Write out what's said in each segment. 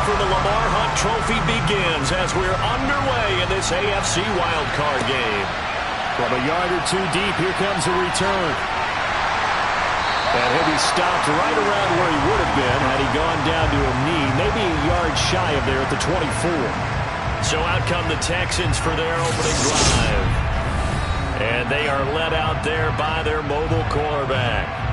for the Lamar Hunt Trophy begins as we're underway in this AFC wildcard game. From a yard or two deep, here comes a return. And he'll be stopped right around where he would have been had he gone down to a knee, maybe a yard shy of there at the 24. So out come the Texans for their opening drive. And they are led out there by their mobile quarterback.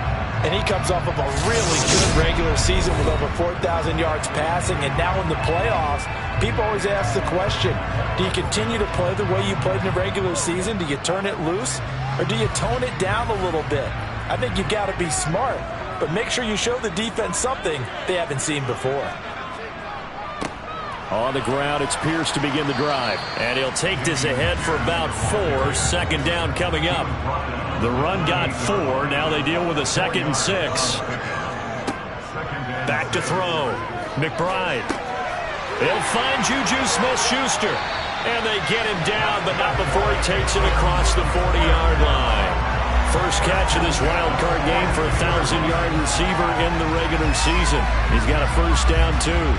And he comes off of a really good regular season with over 4,000 yards passing. And now in the playoffs, people always ask the question, do you continue to play the way you played in the regular season? Do you turn it loose? Or do you tone it down a little bit? I think you've got to be smart. But make sure you show the defense something they haven't seen before. On the ground, it's Pierce to begin the drive. And he'll take this ahead for about 4. Second down coming up. The run got 4. Now they deal with a 2nd and 6. Back to throw. McBride. They'll find Juju Smith-Schuster. And they get him down, but not before he takes it across the 40-yard line. First catch of this wild card game for a 1,000-yard receiver in the regular season. He's got a first down, too.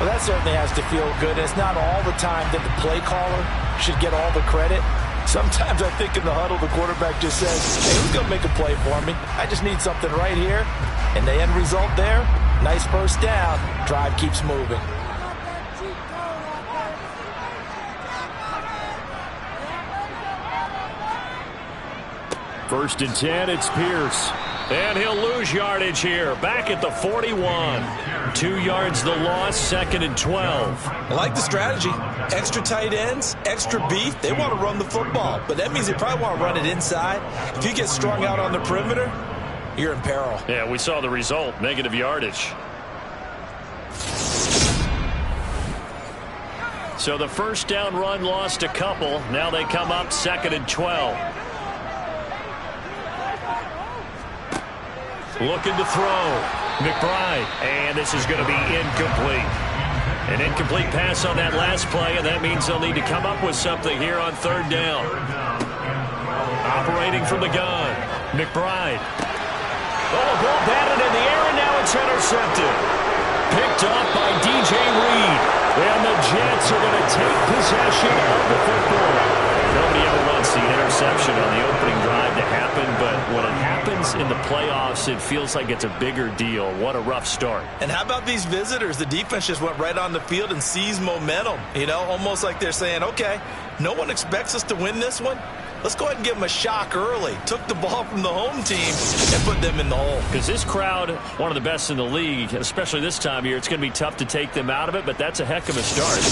Well, that certainly has to feel good. It's not all the time that the play caller should get all the credit. Sometimes I think in the huddle, the quarterback just says, hey, who's going to make a play for me? I just need something right here. And the end result there, nice first down. Drive keeps moving. First and 10, it's Pierce. And he'll lose yardage here. Back at the 41. 2 yards the loss, 2nd and 12. I like the strategy. Extra tight ends, extra beef. They want to run the football, but that means they probably want to run it inside. If you get strung out on the perimeter, you're in peril. Yeah, we saw the result, negative yardage. So the first down run lost a couple. Now they come up 2nd and 12. Looking to throw. McBride. And this is going to be incomplete. An incomplete pass on that last play, and that means they'll need to come up with something here on 3rd down. Operating from the gun. McBride. Oh, a ball batted in the air, and now it's intercepted. Picked up by DJ Reed. And the Jets are going to take possession of the football. Nobody ever wants the interception on the opening drive to happen, but when it happens in the playoffs, it feels like it's a bigger deal. What a rough start. And how about these visitors? The defense just went right on the field and seized momentum. You know, almost like they're saying, okay, no one expects us to win this one. Let's go ahead and give them a shock early. Took the ball from the home team and put them in the hole. Because this crowd, one of the best in the league, especially this time of year, it's going to be tough to take them out of it, but that's a heck of a start.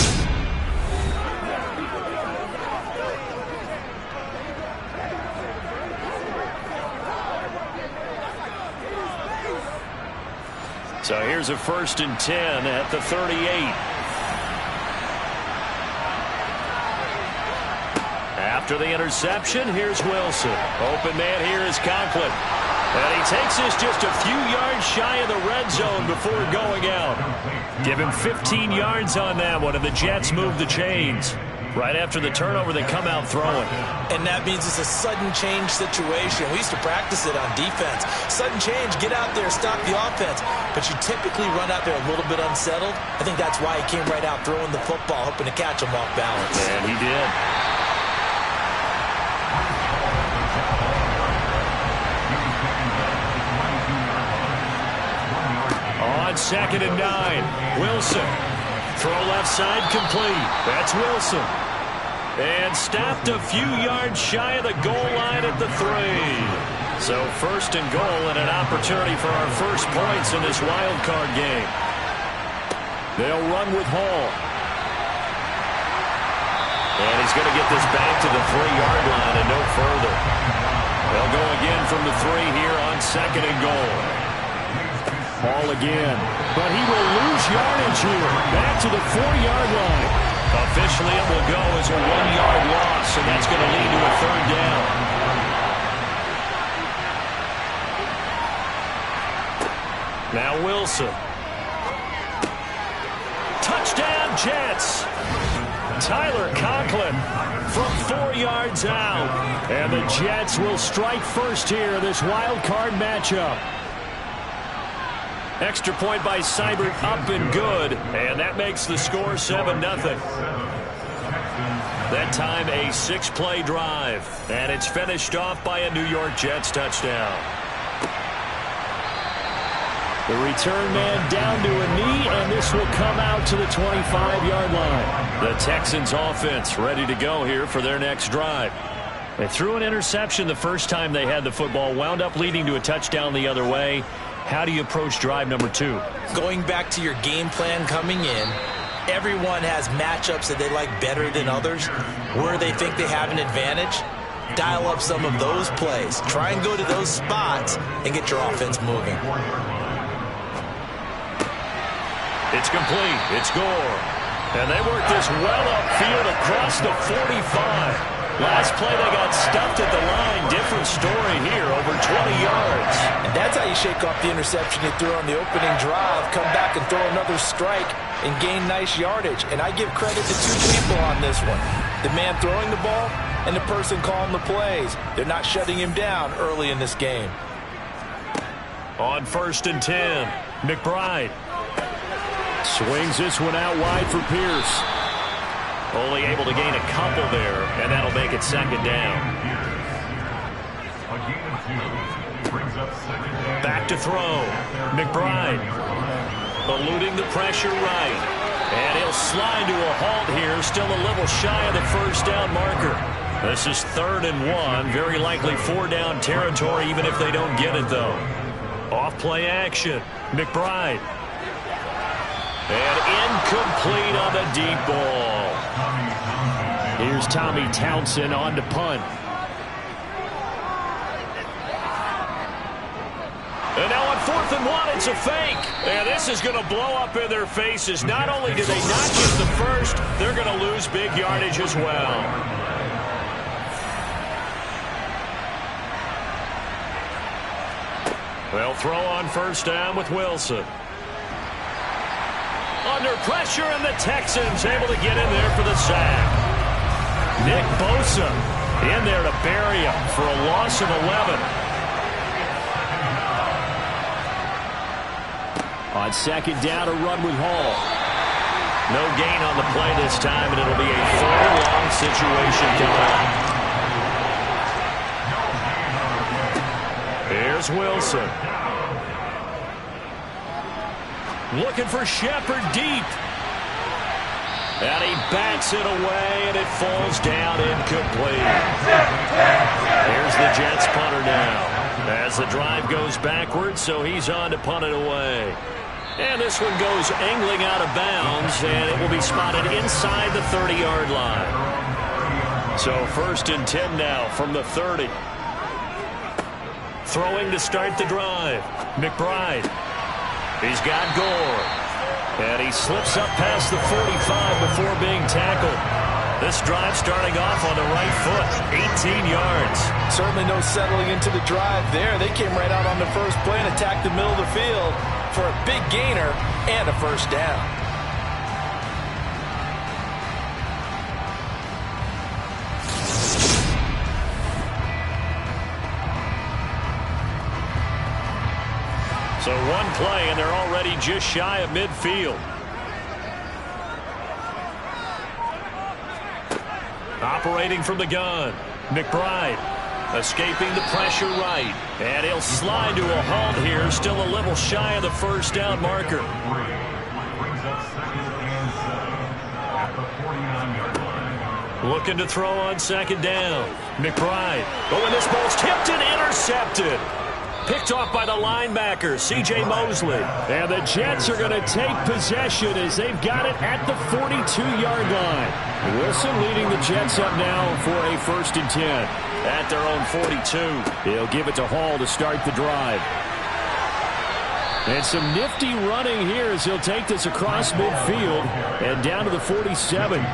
So here's a 1st and 10 at the 38. After the interception, here's Wilson. Open man here is Conklin. And he takes this just a few yards shy of the red zone before going out. Give him 15 yards on that one, and the Jets move the chains. Right after the turnover, they come out throwing. And that means it's a sudden change situation. We used to practice it on defense. Sudden change, get out there, stop the offense. But you typically run out there a little bit unsettled. I think that's why he came right out throwing the football, hoping to catch him off balance. And he did. On 2nd and 9, Wilson. Throw left side complete. That's Wilson. And stopped a few yards shy of the goal line at the 3. So 1st and goal and an opportunity for our first points in this wild card game. They'll run with Hall. And he's going to get this back to the 3-yard line and no further. They'll go again from the 3 here on 2nd and goal. Ball again, but he will lose yardage here. Back to the 4-yard line. Officially, it will go as a 1-yard loss, and that's going to lead to a 3rd down. Now Wilson. Touchdown, Jets. Tyler Conklin from 4 yards out. And the Jets will strike first here in this wild card matchup. Extra point by Seibert, up and good. And that makes the score 7-0. That time a 6-play drive. And it's finished off by a New York Jets touchdown. The return man down to a knee, and this will come out to the 25-yard line. The Texans offense ready to go here for their next drive. They threw an interception the first time they had the football, wound up leading to a touchdown the other way. How do you approach drive number 2? Going back to your game plan coming in, everyone has matchups that they like better than others. Where they think they have an advantage, dial up some of those plays. Try and go to those spots and get your offense moving. It's complete. It's Gore. And they work this well upfield across the 45. Last play, they got stuffed at the line. Different story here, over 20 yards. And that's how you shake off the interception you threw on the opening drive, come back and throw another strike and gain nice yardage. And I give credit to two people on this one. The man throwing the ball and the person calling the plays. They're not shutting him down early in this game. On 1st and 10, McBride. Swings this one out wide for Pierce. Only able to gain a couple there, and that'll make it 2nd down. Back to throw. McBride eluding the pressure right. And he'll slide to a halt here, still a little shy of the 1st down marker. This is 3rd and 1, very likely 4-down territory, even if they don't get it, though. Off-play action. McBride. And incomplete on the deep ball. Here's Tommy Townsend on to punt. And now on 4th and 1, it's a fake. And this is going to blow up in their faces. Not only do they not get the first, they're going to lose big yardage as well. They'll throw on 1st down with Wilson. Under pressure, and the Texans able to get in there for the sack. Nick Bosa in there to bury him for a loss of 11. On 2nd down, a run with Hall. No gain on the play this time, and it'll be a 3rd and long situation coming up. Here's Wilson. Looking for Shepard deep. And he bats it away, and it falls down incomplete. Here's the Jets punter now. As the drive goes backwards, so he's on to punt it away. And this one goes angling out of bounds, and it will be spotted inside the 30-yard line. So 1st and 10 now from the 30. Throwing to start the drive. McBride. He's got Gore. And he slips up past the 45 before being tackled. This drive starting off on the right foot, 18 yards. Certainly no settling into the drive there. They came right out on the first play and attacked the middle of the field for a big gainer and a 1st down. So one play, and they're already just shy of midfield. Operating from the gun, McBride escaping the pressure right. And he'll slide to a halt here, still a little shy of the 1st down marker. Looking to throw on 2nd down. McBride. Oh, and this ball's tipped and intercepted. Picked off by the linebacker, C.J. Mosley. And the Jets are going to take possession as they've got it at the 42-yard line. Wilson leading the Jets up now for a 1st and 10. At their own 42. He'll give it to Hall to start the drive. And some nifty running here as he'll take this across midfield and down to the 47.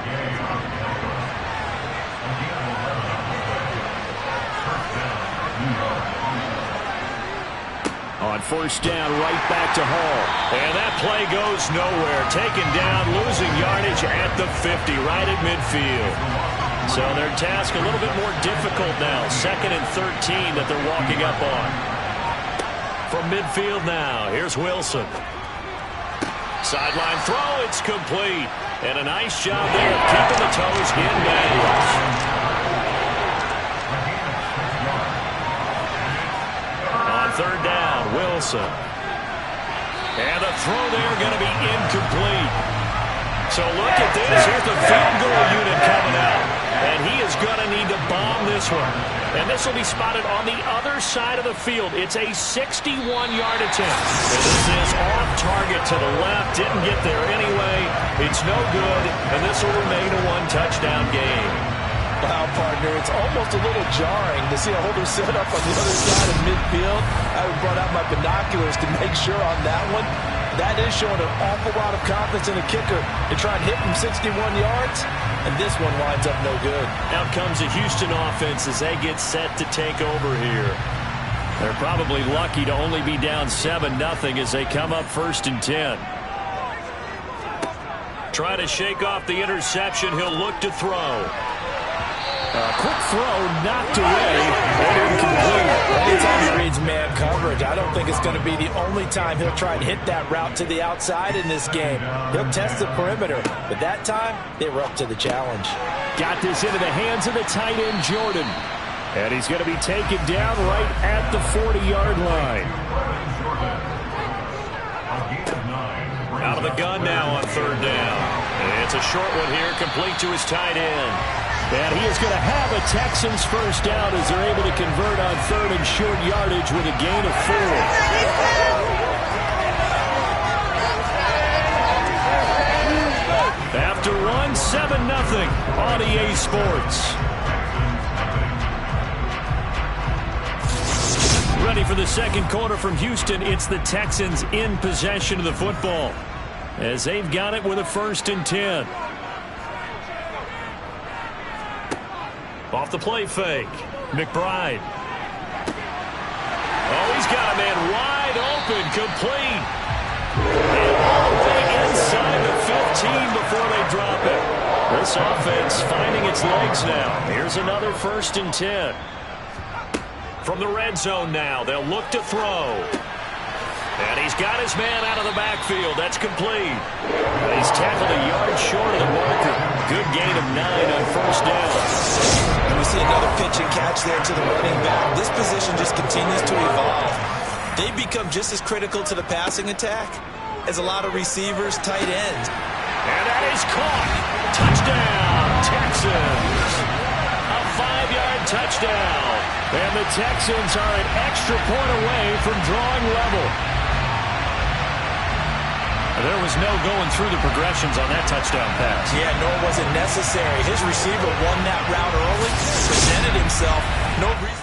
On 1st down, right back to Hall. And that play goes nowhere. Taken down, losing yardage at the 50, right at midfield. So their task a little bit more difficult now. 2nd and 13 that they're walking up on. From midfield now, here's Wilson. Sideline throw, it's complete. And a nice job there of keeping the toes in bounds. On third down, Wilson. And the throw there going to be incomplete. So look at this. Here's the field goal unit coming out. And he is going to need to bomb this one. And this will be spotted on the other side of the field. It's a 61-yard attempt. And this is off target to the left. Didn't get there anyway. It's no good. And this will remain a one-touchdown game. Wow, partner, it's almost a little jarring to see a holder set up on the other side of midfield. I brought out my binoculars to make sure on that one. That is showing an awful lot of confidence in the kicker to try and hit from 61 yards. And this one winds up no good. Out comes the Houston offense as they get set to take over here. They're probably lucky to only be down 7-0 as they come up 1st and 10. Try to shake off the interception. He'll look to throw. Quick throw knocked away and incomplete. Anytime he reads man coverage, I don't think it's going to be the only time he'll try and hit that route to the outside in this game. He'll test the perimeter, but that time they were up to the challenge. Got this into the hands of the tight end, Jordan. And he's going to be taken down right at the 40-yard line. Out of the gun now on third down. And it's a short one here, complete to his tight end. And he is going to have a Texans first down as they're able to convert on third and short yardage with a gain of 4. After one, 7-0 on EA Sports. Ready for the second quarter from Houston. It's the Texans in possession of the football as they've got it with a 1st and 10. Off the play fake. McBride. Oh, he's got a man wide open, complete. And all the way inside the 15 before they drop it. This offense finding its legs now. Here's another 1st and 10. From the red zone now, they'll look to throw. And he's got his man out of the backfield. That's complete. And he's tackled a yard short of the marker. Good gain of 9 on 1st down. And we see another pitch and catch there to the running back. This position just continues to evolve. They become just as critical to the passing attack as a lot of receivers, tight ends. And that is caught. Touchdown, Texans. A 5-yard touchdown. And the Texans are an extra point away from drawing level. There was no going through the progressions on that touchdown pass. Yeah, nor was it necessary. His receiver won that route early, presented himself. No reason.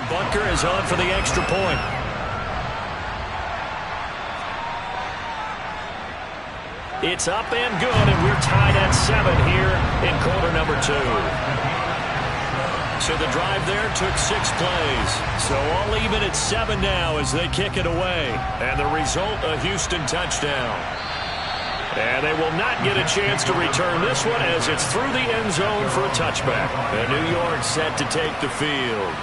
Bunker is on for the extra point. It's up and good, and we're tied at 7 here in quarter number 2. So the drive there took 6 plays. So all even at 7 now as they kick it away. And the result, a Houston touchdown. And they will not get a chance to return this one as it's through the end zone for a touchback. And New York set to take the field.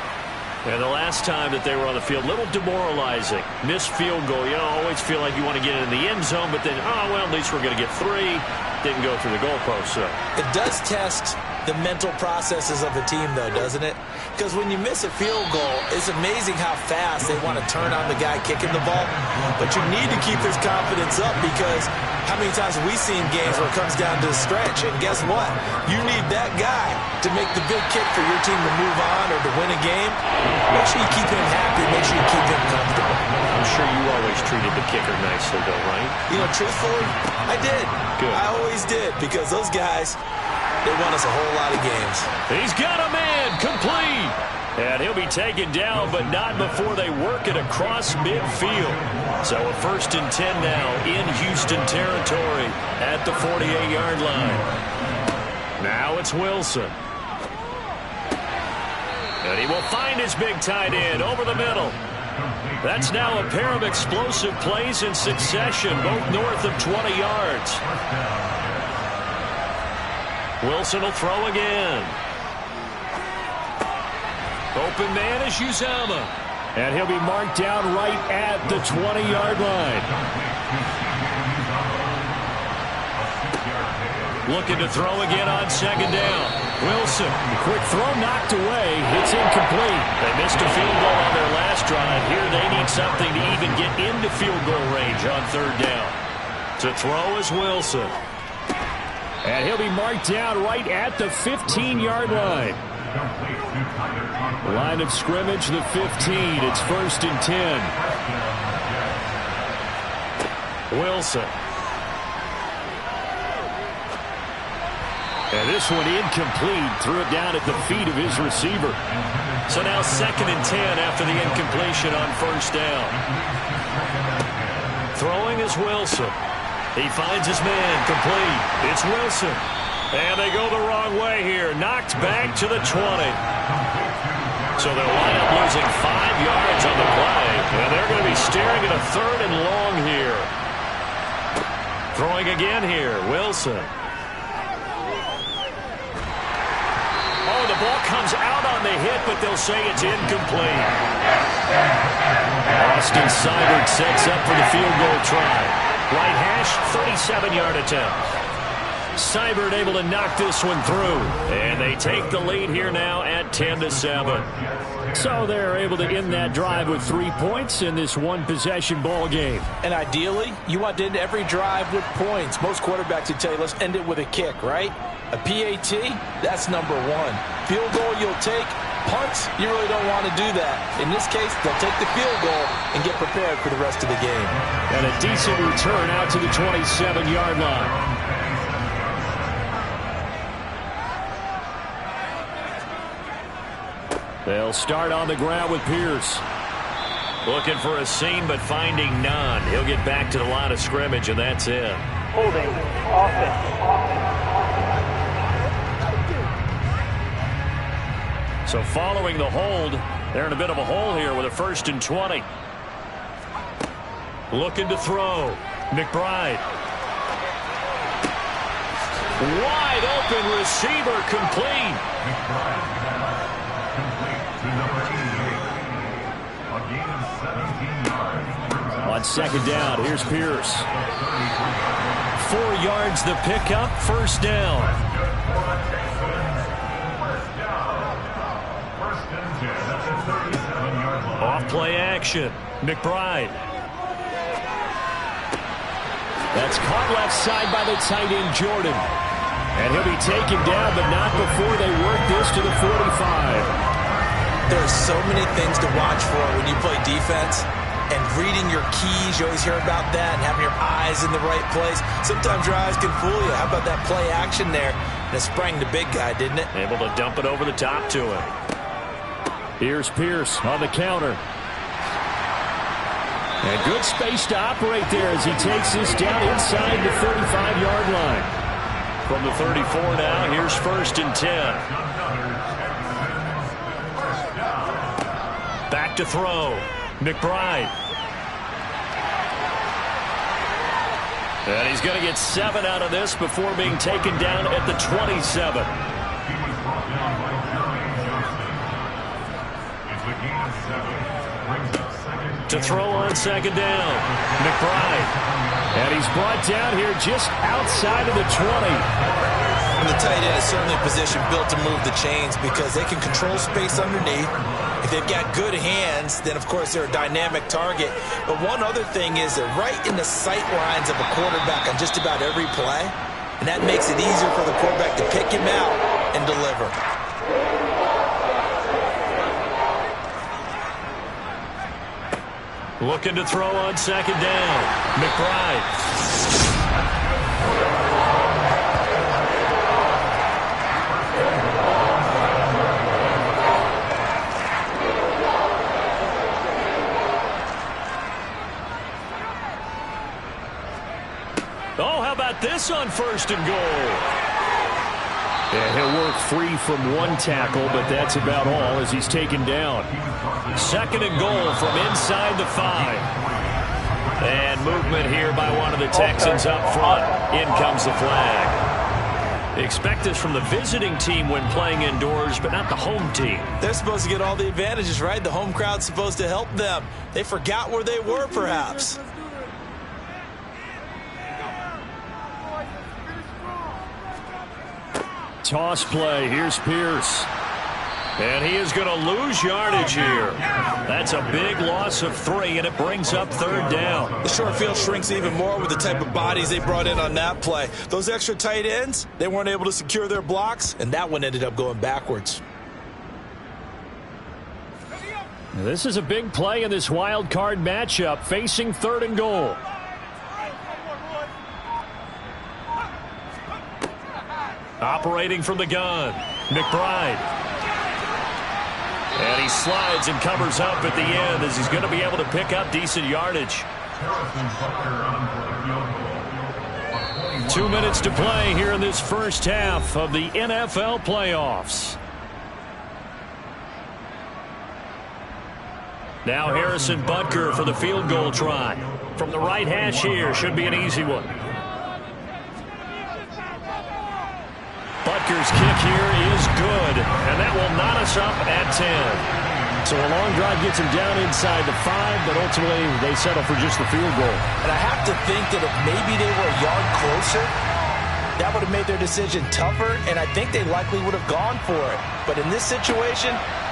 And the last time that they were on the field, a little demoralizing. Missed field goal. You always feel like you want to get in the end zone, but then, oh, well, at least we're going to get 3. Didn't go through the goalpost, so. It does test the mental processes of a team, though, doesn't it? Because when you miss a field goal, it's amazing how fast they want to turn on the guy kicking the ball. But you need to keep his confidence up because how many times have we seen games where it comes down to the stretch? And guess what? You need that guy to make the big kick for your team to move on or to win a game. Make sure you keep him happy. Make sure you keep him comfortable. I'm sure you always treated the kicker nicely, though, right? You know, truthfully, I did. Good. I always did because those guys, they won us a whole lot of games. He's got a man complete. And he'll be taken down, but not before they work it across midfield. So a 1st and 10 now in Houston territory at the 48-yard line. Now it's Wilson. And he will find his big tight end over the middle. That's now a pair of explosive plays in succession, both north of 20 yards. Wilson will throw again. Open man is Uzomah. And he'll be marked down right at the 20-yard line. Looking to throw again on 2nd down. Wilson, quick throw knocked away. It's incomplete. They missed a field goal on their last drive. Here they need something to even get into field goal range on 3rd down. To throw is Wilson. And he'll be marked down right at the 15-yard line. Line of scrimmage, the 15. It's 1st and 10. Wilson. And this one incomplete. Threw it down at the feet of his receiver. So now 2nd and 10 after the incompletion on 1st down. Throwing is Wilson. He finds his man complete. It's Wilson. And they go the wrong way here. Knocked back to the 20. So they'll wind up losing 5 yards on the play. And they're going to be staring at a 3rd and long here. Throwing again here. Wilson. Oh, the ball comes out on the hit, but they'll say it's incomplete. Austin Seibert sets up for the field goal try. Right hash, 37-yard attempt. Seibert able to knock this one through. And they take the lead here now at 10-7. So they're able to end that drive with 3 points in this one-possession ball game. And ideally, you want to end every drive with points. Most quarterbacks would tell you, let's end it with a kick, right? A PAT, that's number 1. Field goal you'll take. Punts, you really don't want to do that. In this case, they'll take the field goal and get prepared for the rest of the game. And a decent return out to the 27-yard line. They'll start on the ground with Pierce. Looking for a seam, but finding none. He'll get back to the line of scrimmage, and that's it. Holding. Offense. So following the hold, they're in a bit of a hole here with a 1st and 20. Looking to throw. McBride. Wide open receiver complete. On 2nd down, here's Pierce. 4 yards the pickup, 1st down. Off play action. McBride. That's caught left side by the tight end, Jordan. And he'll be taken down, but not before they work this to the 45. There's so many things to watch for when you play defense. And reading your keys, you always hear about that, and having your eyes in the right place. Sometimes your eyes can fool you. How about that play action there? And it sprang the big guy, didn't it? Able to dump it over the top to him. Here's Pierce on the counter. And good space to operate there as he takes this down inside the 35-yard line. From the 34 now, here's 1st and 10. Back to throw. McBride. And he's going to get 7 out of this before being taken down at the 27. To throw on 2nd down. McBride. And he's brought down here just outside of the 20. And the tight end is certainly a position built to move the chains because they can control space underneath. If they've got good hands, then of course they're a dynamic target. But one other thing is they're right in the sight lines of a quarterback on just about every play. And that makes it easier for the quarterback to pick him out and deliver. Looking to throw on 2nd down. McBride. how about this on 1st and goal? And he'll work free from one tackle, but that's about all as he's taken down. 2nd and goal from inside the 5. And movement here by one of the Texans up front. In comes the flag. Expect this from the visiting team when playing indoors, but not the home team. They're supposed to get all the advantages, right? The home crowd's supposed to help them. They forgot where they were, perhaps. Toss play. Here's Pierce. And he is going to lose yardage here. That's a big loss of 3, and it brings up 3rd down. The short field shrinks even more with the type of bodies they brought in on that play. Those extra tight ends, they weren't able to secure their blocks, and that one ended up going backwards. This is a big play in this wild card matchup, facing 3rd and goal. Operating from the gun, McBride. And he slides and covers up at the end as he's going to be able to pick up decent yardage. 2 minutes to play here in this first half of the NFL playoffs. Now Harrison Butker for the field goal try. From the right hash here, should be an easy one. Butker's kick here is good, and that will knot us up at 10. So a long drive gets him down inside the 5, but ultimately they settle for just the field goal. And I have to think that if maybe they were a yard closer, that would have made their decision tougher, and I think they likely would have gone for it. But in this situation,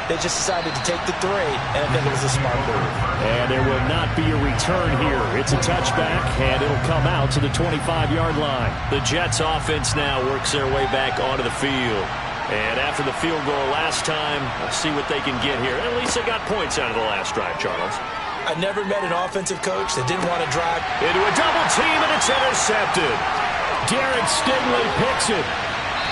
they just decided to take the 3, and I think it was a smart move. And there will not be a return here. It's a touchback, and it'll come out to the 25-yard line. The Jets offense now works their way back onto the field. And after the field goal last time, let's see what they can get here. At least they got points out of the last drive, Charles. I never met an offensive coach that didn't want to drive into a double team, and it's intercepted. Derek Stingley picks it.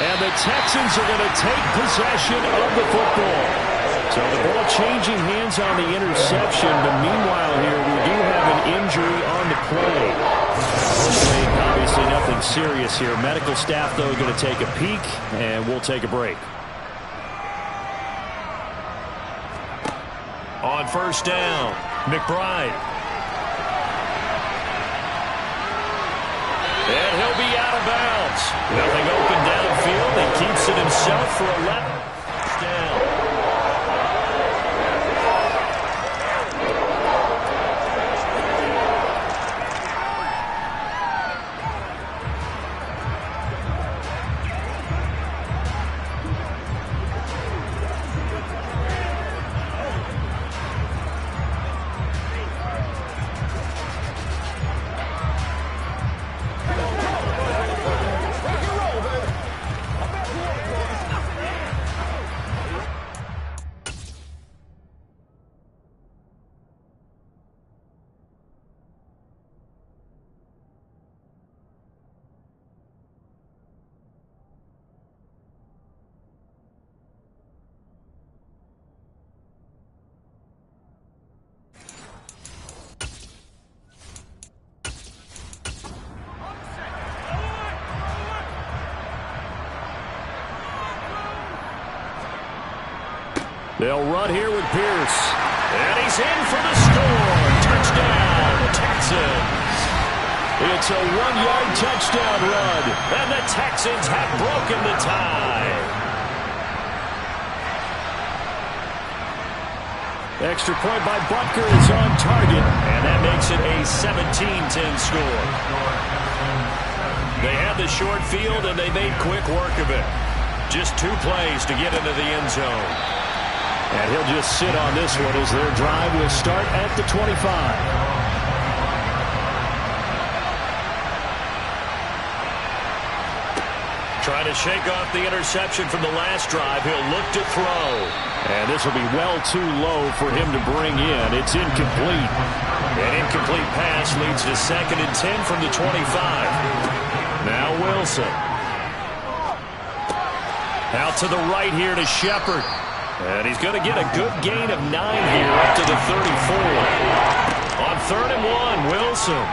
And the Texans are going to take possession of the football. So the ball changing hands on the interception, but meanwhile here we do have an injury on the play. Hopefully, obviously nothing serious here. Medical staff, though, going to take a peek, and we'll take a break. On 1st down, McBride. And he'll be out of bounds. Nothing open downfield. He keeps it himself for 11. Down. They'll run here with Pierce. And he's in for the score. Touchdown, Texans. It's a 1-yard touchdown run. And the Texans have broken the tie. Extra point by Butker is on target. And that makes it a 17-10 score. They had the short field, and they made quick work of it. Just 2 plays to get into the end zone. And he'll just sit on this one as their drive will start at the 25. Trying to shake off the interception from the last drive. He'll look to throw. And this will be well too low for him to bring in. It's incomplete. An incomplete pass leads to 2nd and 10 from the 25. Now Wilson. Out to the right here to Shepard. And he's going to get a good gain of 9 here up to the 34. On 3rd and 1, Wilson.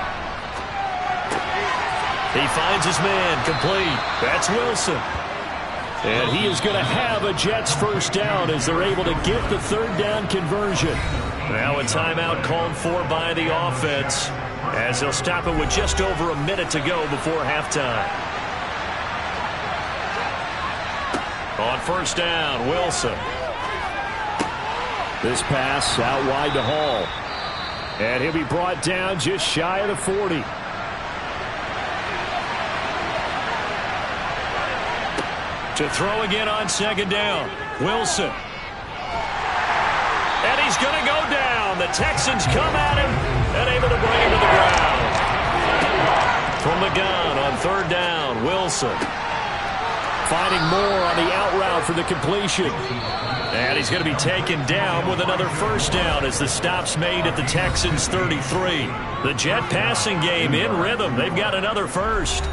He finds his man, complete. That's Wilson. And he is going to have a Jets first down as they're able to get the third down conversion. Now a timeout called for by the offense as they'll stop it with just over a minute to go before halftime. On first down, Wilson. This pass out wide to Hall. And he'll be brought down just shy of the 40. To throw again on second down, Wilson. And he's going to go down. The Texans come at him and able to bring him to the ground. From the gun on third down, Wilson. Finding more on the out route for the completion. And he's going to be taken down with another first down as the stop's made at the Texans' 33. The Jet passing game in rhythm. They've got another first.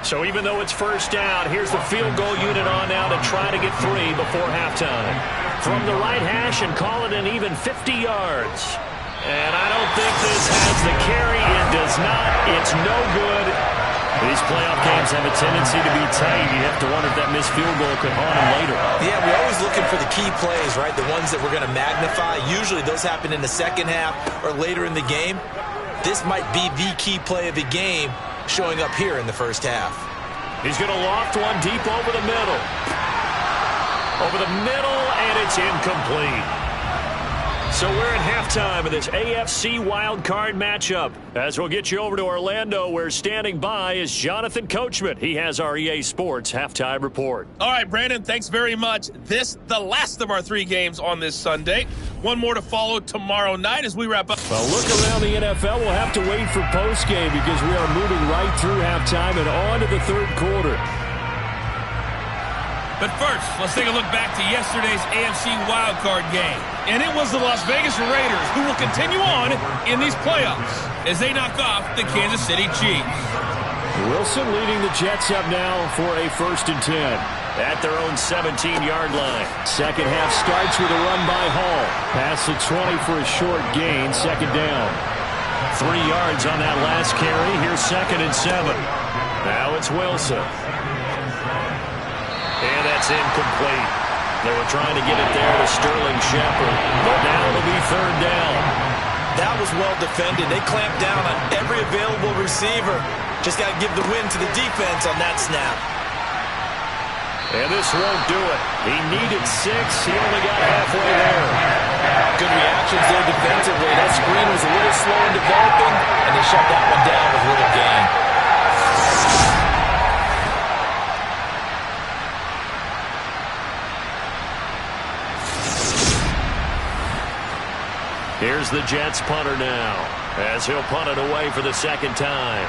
So even though it's first down, here's the field goal unit on now to try to get 3 before halftime. From the right hash and call it an even 50 yards. And I don't think this has the carry. It does not. It's no good. These playoff games have a tendency to be tight. You have to wonder if that missed field goal could haunt them later. Yeah, we're always looking for the key plays, right? The ones that we're going to magnify. Usually those happen in the second half or later in the game. This might be the key play of the game showing up here in the first half. He's going to loft one deep over the middle. Over the middle, and it's incomplete. So we're at halftime of this AFC wildcard matchup. As we'll get you over to Orlando, where standing by is Jonathan Coachman. He has our EA Sports halftime report. All right, Brandon, thanks very much. The last of our 3 games on this Sunday. One more to follow tomorrow night as we wrap up. Well, look around the NFL. We'll have to wait for postgame because we are moving right through halftime and on to the third quarter. But first, let's take a look back to yesterday's AFC wildcard game. And it was the Las Vegas Raiders who will continue on in these playoffs as they knock off the Kansas City Chiefs. Wilson leading the Jets up now for a 1st and 10. At their own 17-yard line. Second half starts with a run by Hall. Pass the 20 for a short gain, second down. 3 yards on that last carry. Here's 2nd and 7. Now it's Wilson. And that's incomplete. They were trying to get it there to Sterling Shepard. But now it'll be 3rd down. That was well defended. They clamped down on every available receiver. Just got to give the win to the defense on that snap. And this won't do it. He needed 6. He only got halfway there. Good reactions there defensively. That screen was a little slow in developing, and they shut that one down with little gain. Here's the Jets punter now, as he'll punt it away for the 2nd time.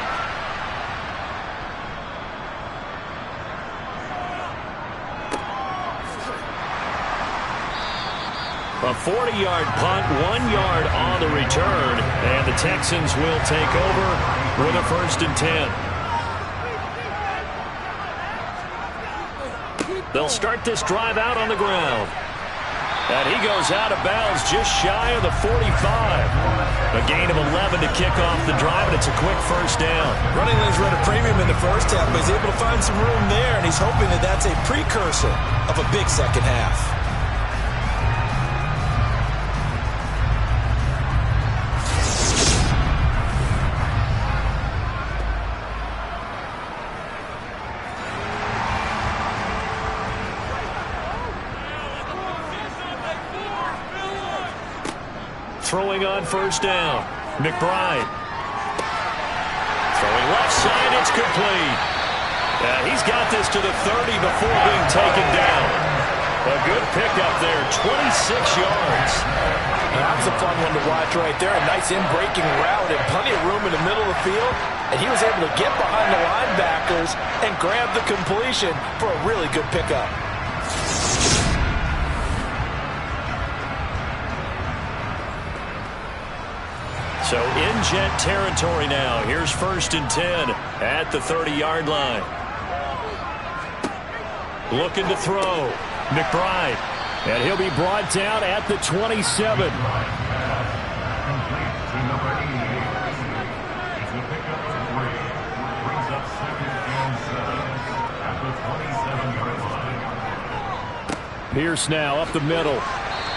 A 40-yard punt, 1 yard on the return, and the Texans will take over with a 1st and 10. They'll start this drive out on the ground. And he goes out of bounds just shy of the 45. A gain of 11 to kick off the drive, and it's a quick 1st down. Running lanes run a premium in the first half, but he's able to find some room there, and he's hoping that that's a precursor of a big second half. Throwing on 1st down. McBride. Throwing left side, it's complete. He's got this to the 30 before being taken down. A good pickup there, 26 yards. That was a fun one to watch right there. A nice in-breaking route and plenty of room in the middle of the field. And he was able to get behind the linebackers and grab the completion for a really good pickup. So in Jet territory now. Here's 1st and 10 at the 30-yard line. Looking to throw. McBride. And he'll be brought down at the 27. Pierce now up the middle.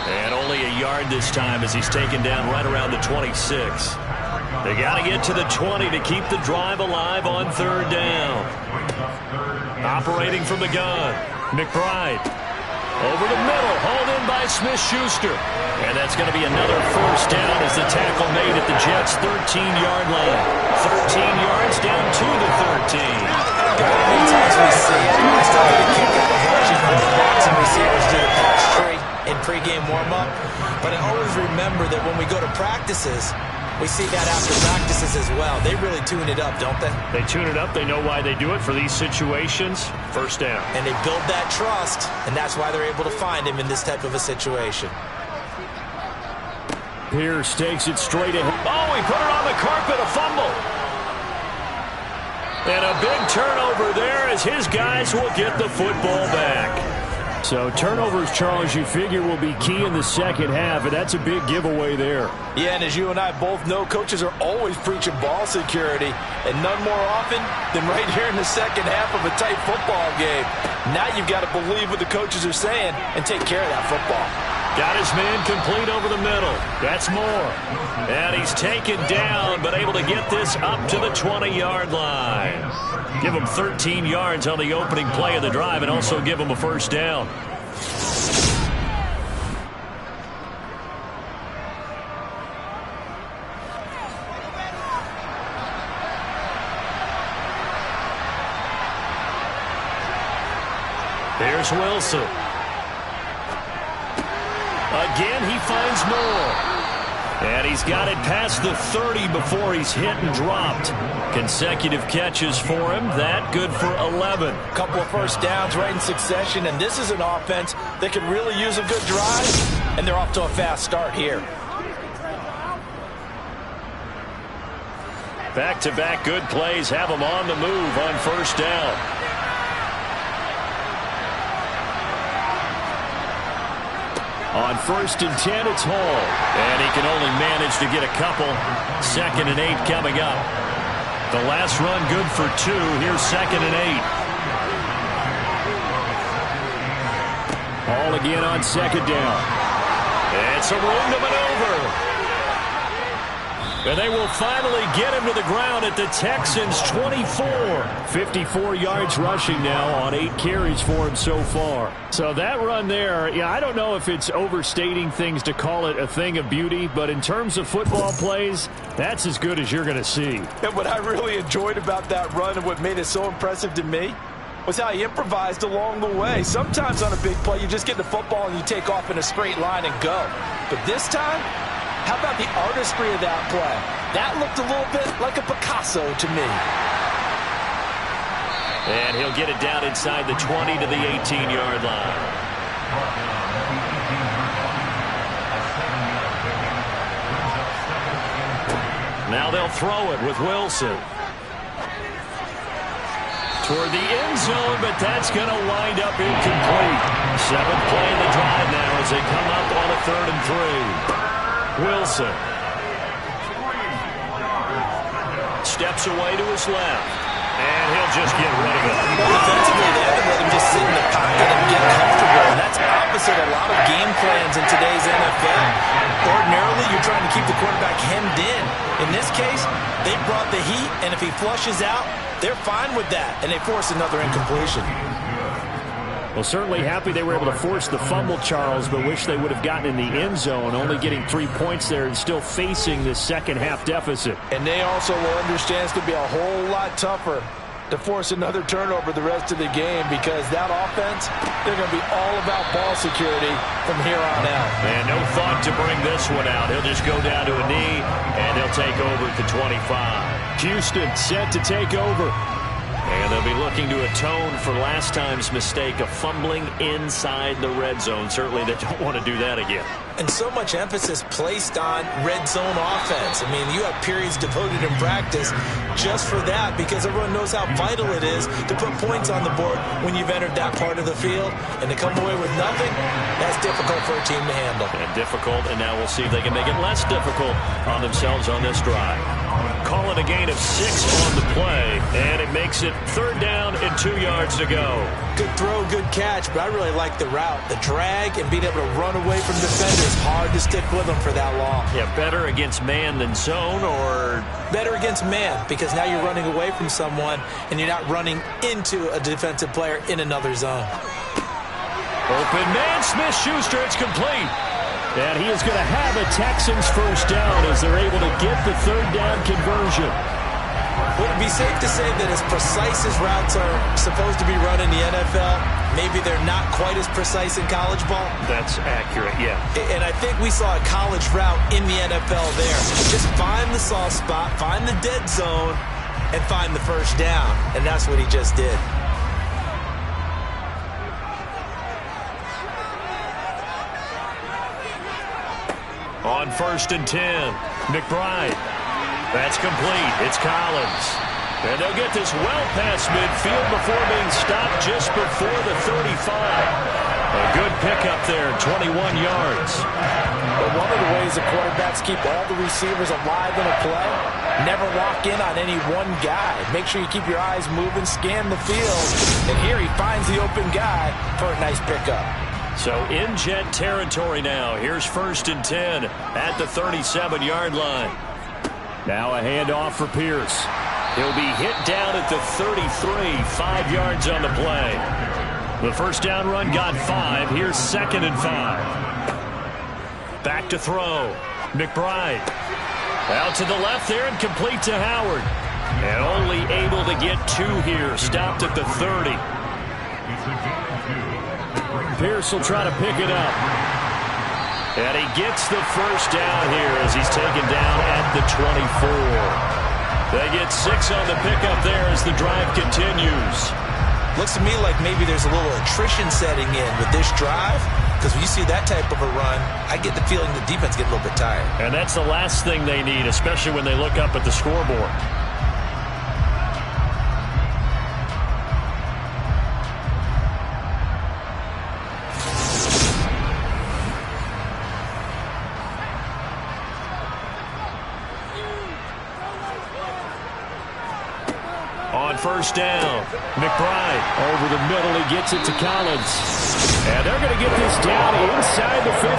And only a yard this time as he's taken down right around the 26. They got to get to the 20 to keep the drive alive on third down. Operating from the gun, McBride. Over the middle, hauled in by Smith-Schuster. And that's going to be another first down as the tackle made at the Jets' 13-yard line. 13 yards down to the 13. Many times we see it. I still get a kick out of watching quarterbacks and receivers do the pass tree in pregame warm-up. But I always remember that when we go to practices, we see that after practices as well. They really tune it up, don't they? They tune it up. They know why they do it for these situations. First down. And they build that trust, and that's why they're able to find him in this type of a situation. Pierce takes it straight ahead. Oh, he put it on the carpet, a fumble. And a big turnover there as his guys will get the football back. So turnovers, Charles, you figure will be key in the second half, and that's a big giveaway there. Yeah, and as you and I both know, coaches are always preaching ball security, and none more often than right here in the second half of a tight football game. Now you've got to believe what the coaches are saying and take care of that football. Got his man complete over the middle. That's more. And he's taken down, but able to get this up to the 20-yard line. Give him 13 yards on the opening play of the drive and also give him a first down. Here's Wilson. Again, he finds more. And he's got it past the 30 before he's hit and dropped. Consecutive catches for him. That good for 11. Couple of first downs right in succession, and this is an offense that could really use a good drive, and they're off to a fast start here. Back-to-back good plays have them on the move on first down. On 1st and 10, it's Hall. And he can only manage to get a couple. 2nd and 8 coming up. The last run good for 2. Here's 2nd and 8. Hall again on 2nd down. It's a room to maneuver. And they will finally get him to the ground at the Texans' 24. 54 yards rushing now on 8 carries for him so far. So that run there, yeah, I don't know if it's overstating things to call it a thing of beauty, but in terms of football plays, that's as good as you're going to see. And what I really enjoyed about that run and what made it so impressive to me was how he improvised along the way. Sometimes on a big play, you just get the football and you take off in a straight line and go. But this time, how about the artistry of that play? That looked a little bit like a Picasso to me. And he'll get it down inside the 20 to the 18-yard line. Now they'll throw it with Wilson. Toward the end zone, but that's going to wind up incomplete. 7th play of the drive now as they come up on a 3rd and 3. Wilson steps away to his left, and he'll just get rid of it. Defensively, they haven't let him just sit in the pocket and get comfortable, and that's opposite a lot of game plans in today's NFL. Ordinarily, you're trying to keep the quarterback hemmed in. In this case, they brought the heat, and if he flushes out, they're fine with that, and they force another incompletion. Well, certainly happy they were able to force the fumble, Charles, but wish they would have gotten in the end zone, only getting 3 points there and still facing this second half deficit. And they also will understand it's going to be a whole lot tougher to force another turnover the rest of the game because that offense, they're going to be all about ball security from here on out. And no thought to bring this one out. He'll just go down to a knee, and they'll take over at the 25. Houston set to take over. And they'll be looking to atone for last time's mistake of fumbling inside the red zone. Certainly they don't want to do that again. And so much emphasis placed on red zone offense. I mean, you have periods devoted in practice just for that because everyone knows how vital it is to put points on the board when you've entered that part of the field. And to come away with nothing, that's difficult for a team to handle. And difficult, and now we'll see if they can make it less difficult on themselves on this drive. call it a gain of 6 on the play, and it makes it 3rd down and 2 yards to go. Good throw, good catch, but I really like the route. The drag and being able to run away from defenders, hard to stick with them for that long. Yeah, better against man than zone, or? Better against man, because now you're running away from someone and you're not running into a defensive player in another zone. Open man, Smith-Schuster, it's complete. And he is going to have a Texans first down as they're able to get the 3rd down conversion. Would it be safe to say that as precise as routes are supposed to be run in the NFL, maybe they're not quite as precise in college ball? That's accurate, yeah. And I think we saw a college route in the NFL there. Just find the soft spot, find the dead zone, and find the first down. And that's what he just did. On 1st and 10, McBride. That's complete. It's Collins. And they'll get this well past midfield before being stopped just before the 35. A good pickup there, 21 yards. But one of the ways the quarterbacks keep all the receivers alive in a play, never lock in on any one guy. Make sure you keep your eyes moving, scan the field. And here he finds the open guy for a nice pickup. So in Jet territory now. Here's 1st and 10 at the 37-yard line. Now a handoff for Pierce. He'll be hit down at the 33, 5 yards on the play. The first down run got 5. Here's 2nd and 5. Back to throw. McBride. Out to the left there and complete to Howard. And only able to get 2 here. Stopped at the 30. Pierce will try to pick it up. And he gets the first down here as he's taken down at the 24. They get 6 on the pickup there as the drive continues. Looks to me like maybe there's a little attrition setting in with this drive, because when you see that type of a run, I get the feeling the defense gets a little bit tired. And that's the last thing they need, especially when they look up at the scoreboard. On 1st down, McBride. Over the middle, he gets it to Collins. And they're going to get this down inside the 15.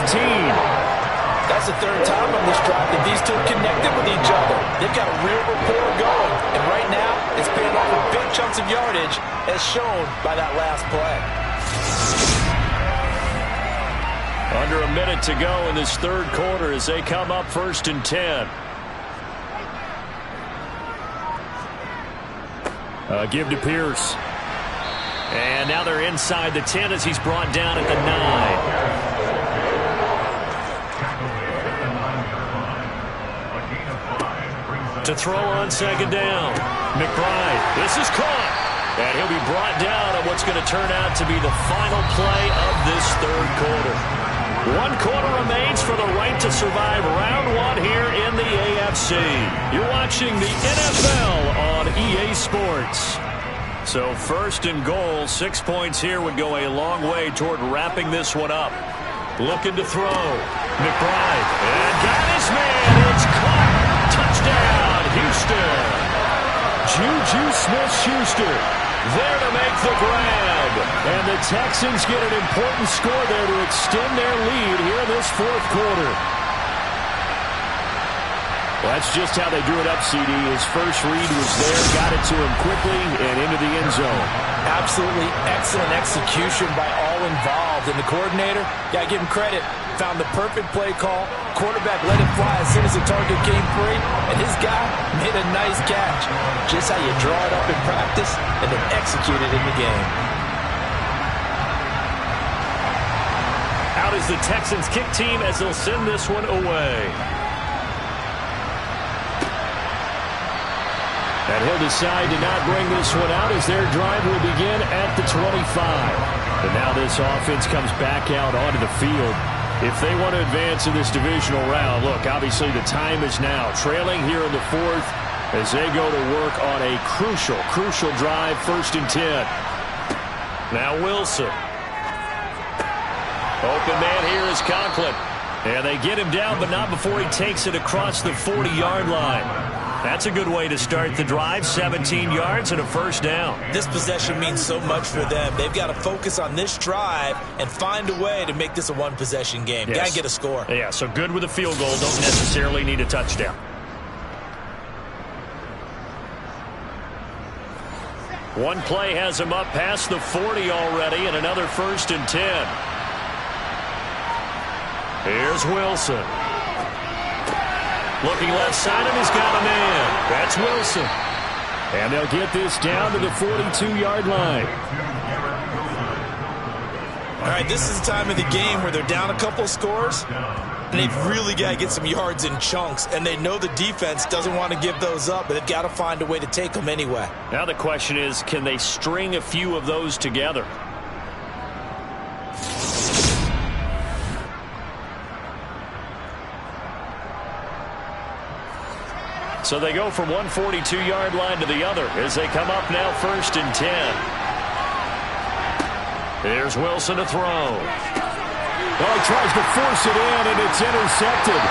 That's the 3rd time on this drive that these two connected with each other. They've got a real rapport going. And right now, it's paying off with big chunks of yardage, as shown by that last play. Under a minute to go in this 3rd quarter as they come up 1st and 10. Give to Pierce. And now they're inside the 10 as he's brought down at the 9. To throw on 2nd down. McBride. This is caught. And he'll be brought down on what's going to turn out to be the final play of this 3rd quarter. 1 quarter remains for the right to survive round 1 here in the AFC. You're watching the NFL on EA Sports. So 1st and goal, 6 points here would go a long way toward wrapping this one up. Looking to throw. McBride. And got his man. It's caught. Touchdown, Houston. Juju Smith-Schuster there to make the grab. And the Texans get an important score there to extend their lead here in this 4th quarter. Well, that's just how they drew it up, CD. His first read was there, got it to him quickly, and into the end zone. Absolutely excellent execution by all involved. And the coordinator, got to give him credit, found the perfect play call. Quarterback let it fly as soon as the target came free, and his guy made a nice catch. Just how you draw it up in practice and then execute it in the game. Out is the Texans kick team as they'll send this one away. And he'll decide to not bring this one out as their drive will begin at the 25. And now this offense comes back out onto the field. If they want to advance in this divisional round, look, obviously the time is now. Trailing here in the 4th as they go to work on a crucial drive, 1st and 10. Now Wilson. Open man here is Conklin. And they get him down, but not before he takes it across the 40-yard line. That's a good way to start the drive. 17 yards and a first down. This possession means so much for them. They've got to focus on this drive and find a way to make this a one-possession game. Yes. Got to get a score. Yeah, so good with a field goal. Don't necessarily need a touchdown. One play has him up past the 40 already, and another 1st and 10. Here's Wilson. Looking left side, and he's got a man. That's Wilson. And they'll get this down to the 42-yard line. All right, this is the time of the game where they're down a couple scores, and they've really got to get some yards in chunks, and they know the defense doesn't want to give those up, but they've got to find a way to take them anyway. Now the question is, can they string a few of those together? So they go from one 42-yard line to the other as they come up now 1st and 10. Here's Wilson to throw. Oh, he tries to force it in, and it's intercepted.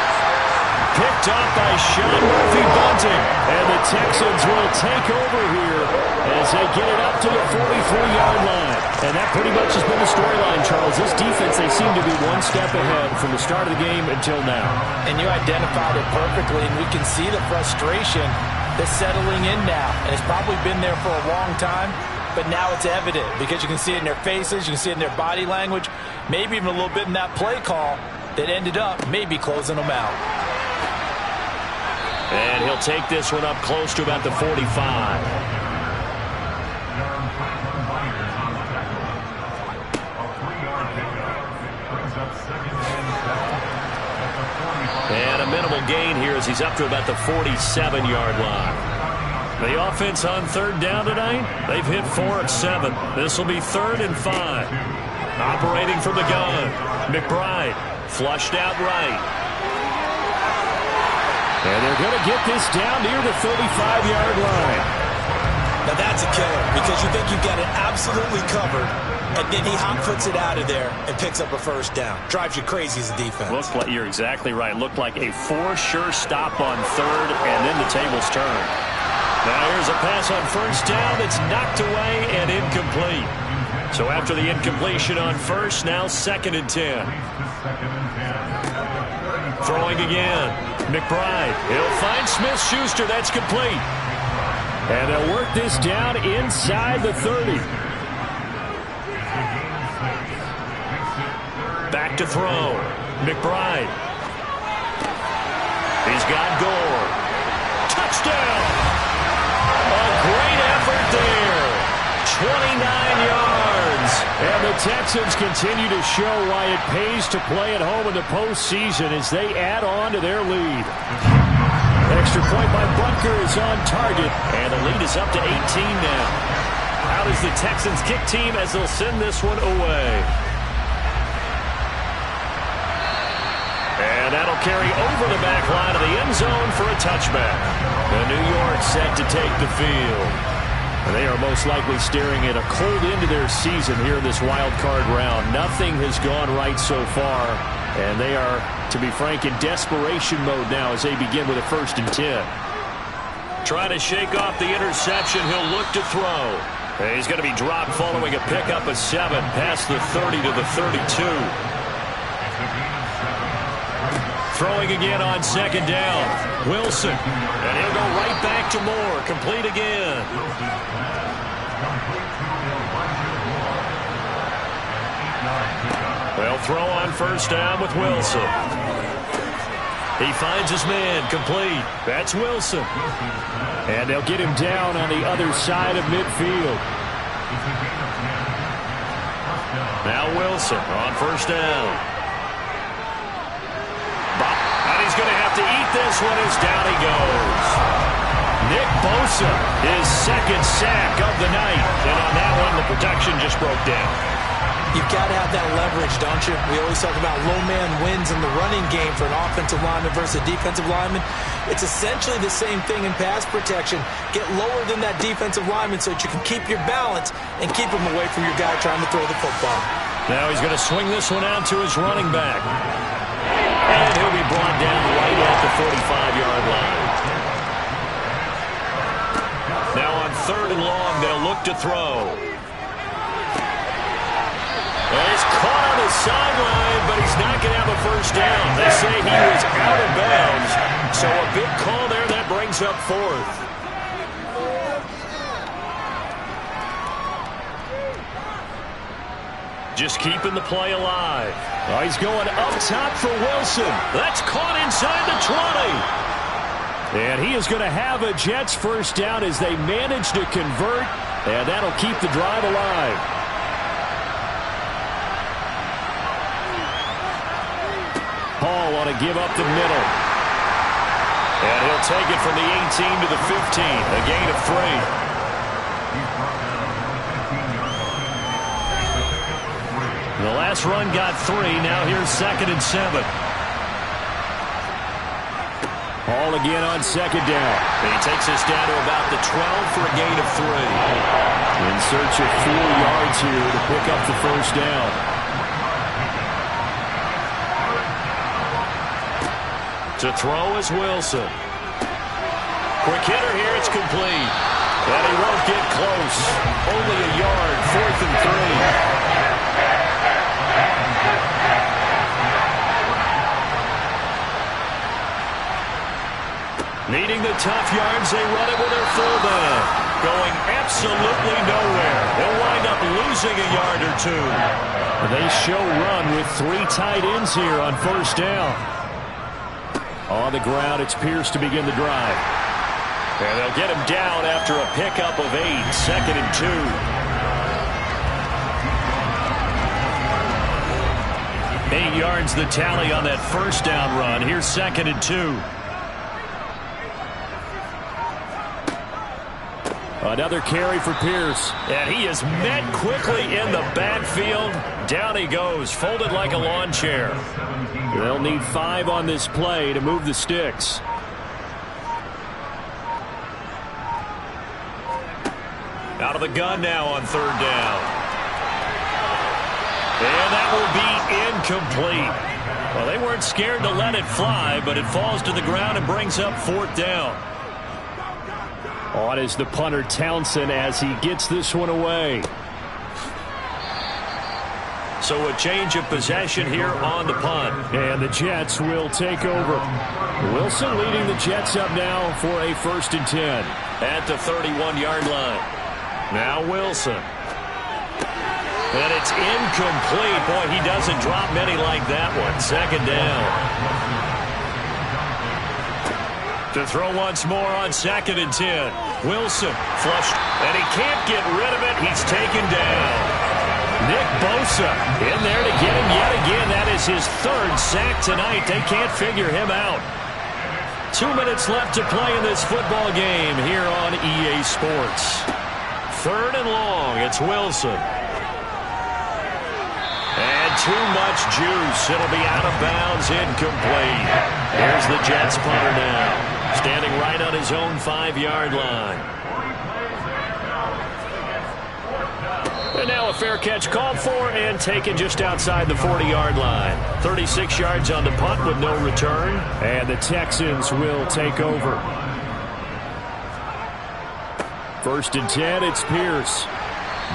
Picked up by Sean Murphy-Bunting. And the Texans will take over here as they get it up to the 43-yard line. And that pretty much has been the storyline, Charles. This defense, they seem to be one step ahead from the start of the game until now. And you identified it perfectly, and we can see the frustration that's settling in now. And it's probably been there for a long time, but now it's evident because you can see it in their faces, you can see it in their body language, maybe even a little bit in that play call that ended up maybe closing them out. And he'll take this one up close to about the 45. And a minimal gain here as he's up to about the 47-yard line. The offense on 3rd down tonight, they've hit 4 of 7. This will be 3rd and 5. Operating from the gun, McBride flushed out right. And they're going to get this down near the 35-yard line. Now that's a killer because you think you've got it absolutely covered, and then he hot-foots it out of there and picks up a 1st down. Drives you crazy as a defense. Looked like, you're exactly right. Looked like a 4-sure stop on 3rd, and then the tables turn. Now here's a pass on 1st down. It's knocked away and incomplete. So after the incompletion on 1st, now 2nd and 10. Throwing again. McBride. He'll find Smith-Schuster. That's complete. And they'll work this down inside the 30. Back to throw. McBride. He's got Gore. Touchdown! A great effort there. 29 yards. And the Texans continue to show why it pays to play at home in the postseason as they add on to their lead. Extra point by Butker is on target. And the lead is up to 18 now. Out is the Texans kick team as they'll send this one away. And that'll carry over the back line of the end zone for a touchback. And New York set to take the field. And they are most likely staring at a cold end to their season here in this wild card round. Nothing has gone right so far. And they are, to be frank, in desperation mode now as they begin with a 1st and 10. Trying to shake off the interception. He'll look to throw. And he's going to be dropped following a pickup of 7 past the 30 to the 32. Throwing again on 2nd down. Wilson. And he'll go right back to Moore. Complete again. They'll throw on 1st down with Wilson. He finds his man. Complete. That's Wilson. And they'll get him down on the other side of midfield. Now Wilson on 1st down. And he's going to have to eat this one as down he goes. Nick Bosa, his 2nd sack of the night. And on that one, the protection just broke down. You've got to have that leverage, don't you? We always talk about low man wins in the running game for an offensive lineman versus a defensive lineman. It's essentially the same thing in pass protection. Get lower than that defensive lineman so that you can keep your balance and keep him away from your guy trying to throw the football. Now he's going to swing this one out to his running back. And he'll be brought down right at the 45-yard line. look to throw. And he's caught on the sideline, but he's not going to have a first down. They say he was out of bounds, so a big call there. That brings up fourth. Just keeping the play alive. Oh, he's going up top for Wilson. That's caught inside the 20. And he is going to have a Jets first down as they manage to convert, and that'll keep the drive alive. Hall on a give up the middle. And he'll take it from the 18 to the 15, a gain of 3. The last run got 3. Now here's 2nd and 7. Hall again on 2nd down. He takes us down to about the 12 for a gain of 3. In search of 4 yards here to pick up the first down. To throw is Wilson. Quick hitter here. It's complete. And he won't get close. Only a yard. 4th and 3. Needing the tough yards, they run it with their fullback. Going absolutely nowhere. They'll wind up losing a yard or 2. They show run with 3 tight ends here on first down. On the ground, it's Pierce to begin the drive. And they'll get him down after a pickup of 8. 2nd and 2. 8 yards the tally on that first down run. Here's 2nd and 2. Another carry for Pierce. And he is met quickly in the backfield. Down he goes, folded like a lawn chair. They'll need 5 on this play to move the sticks. Out of the gun now on 3rd down. And that will be incomplete. Well, they weren't scared to let it fly, but it falls to the ground and brings up 4th down. On is the punter Townsend as he gets this one away. So a change of possession here on the punt. And the Jets will take over. Wilson leading the Jets up now for a 1st and 10. At the 31-yard line. Now Wilson. And it's incomplete. Boy, he doesn't drop many like that one. 2nd down. To throw once more on 2nd and 10. Wilson flushed, and he can't get rid of it. He's taken down. Nick Bosa in there to get him yet again. That is his 3rd sack tonight. They can't figure him out. 2 minutes left to play in this football game here on EA Sports. 3rd and long. It's Wilson. And too much juice. It'll be out of bounds, incomplete. Here's the Jets punter now. Standing right on his own 5-yard line. And now a fair catch called for and taken just outside the 40-yard line. 36 yards on the punt with no return. And the Texans will take over. 1st and 10, it's Pierce.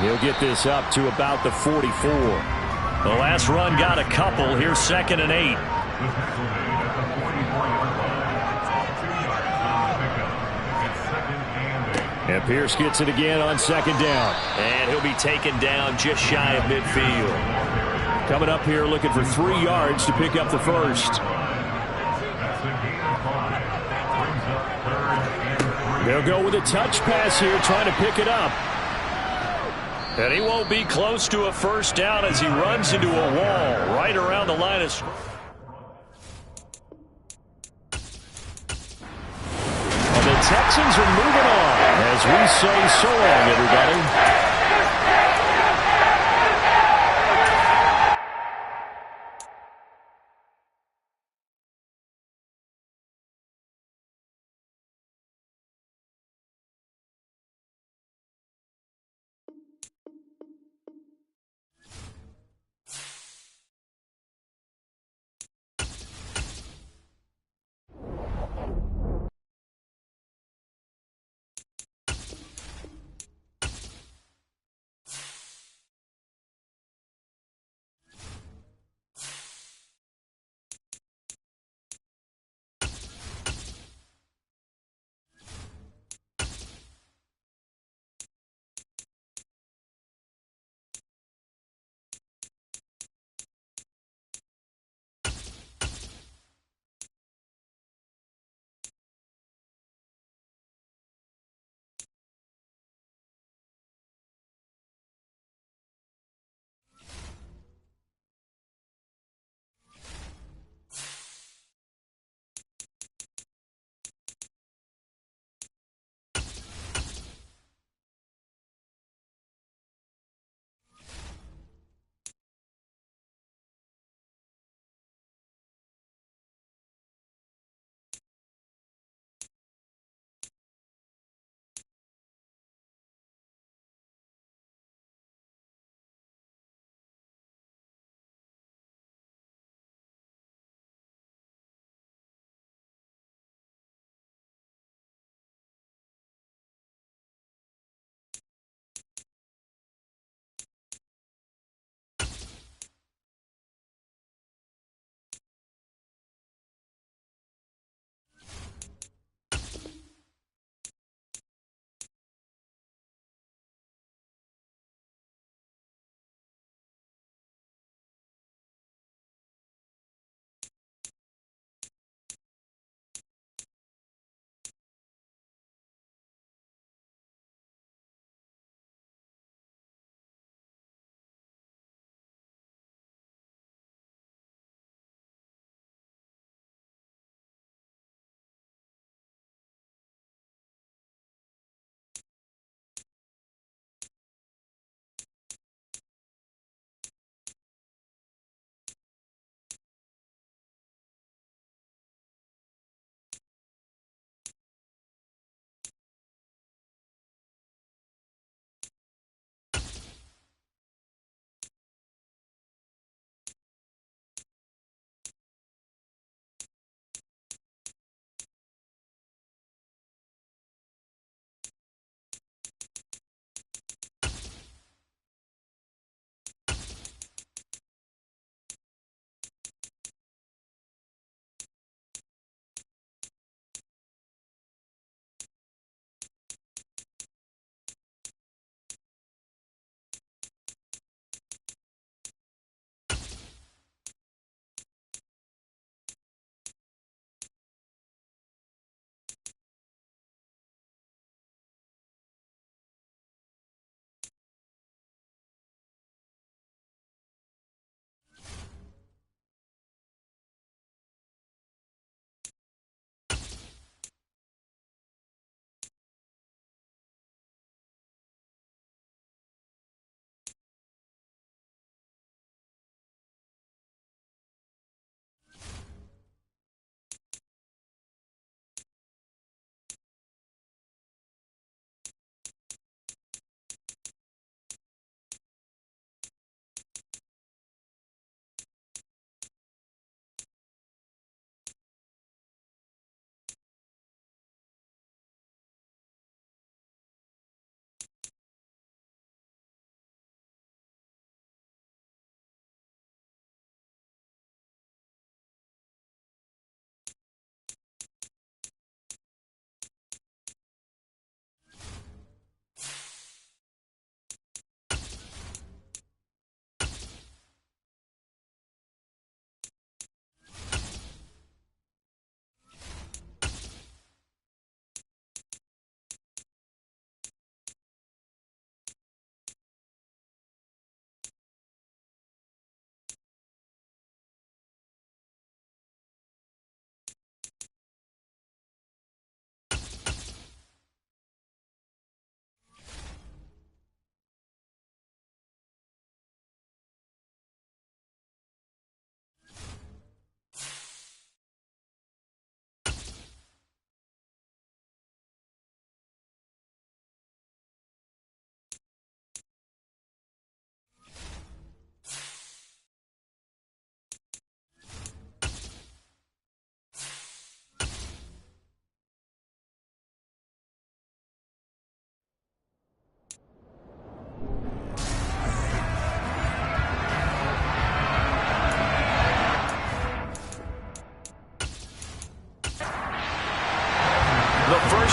He'll get this up to about the 44. The last run got a couple. Here's 2nd and 8. And Pierce gets it again on 2nd down. And he'll be taken down just shy of midfield. Coming up here looking for 3 yards to pick up the first. They'll go with a touch pass here, trying to pick it up. And he won't be close to a first down as he runs into a wall right around the line of scrimmage. The Texans are moving on as we say so long, everybody.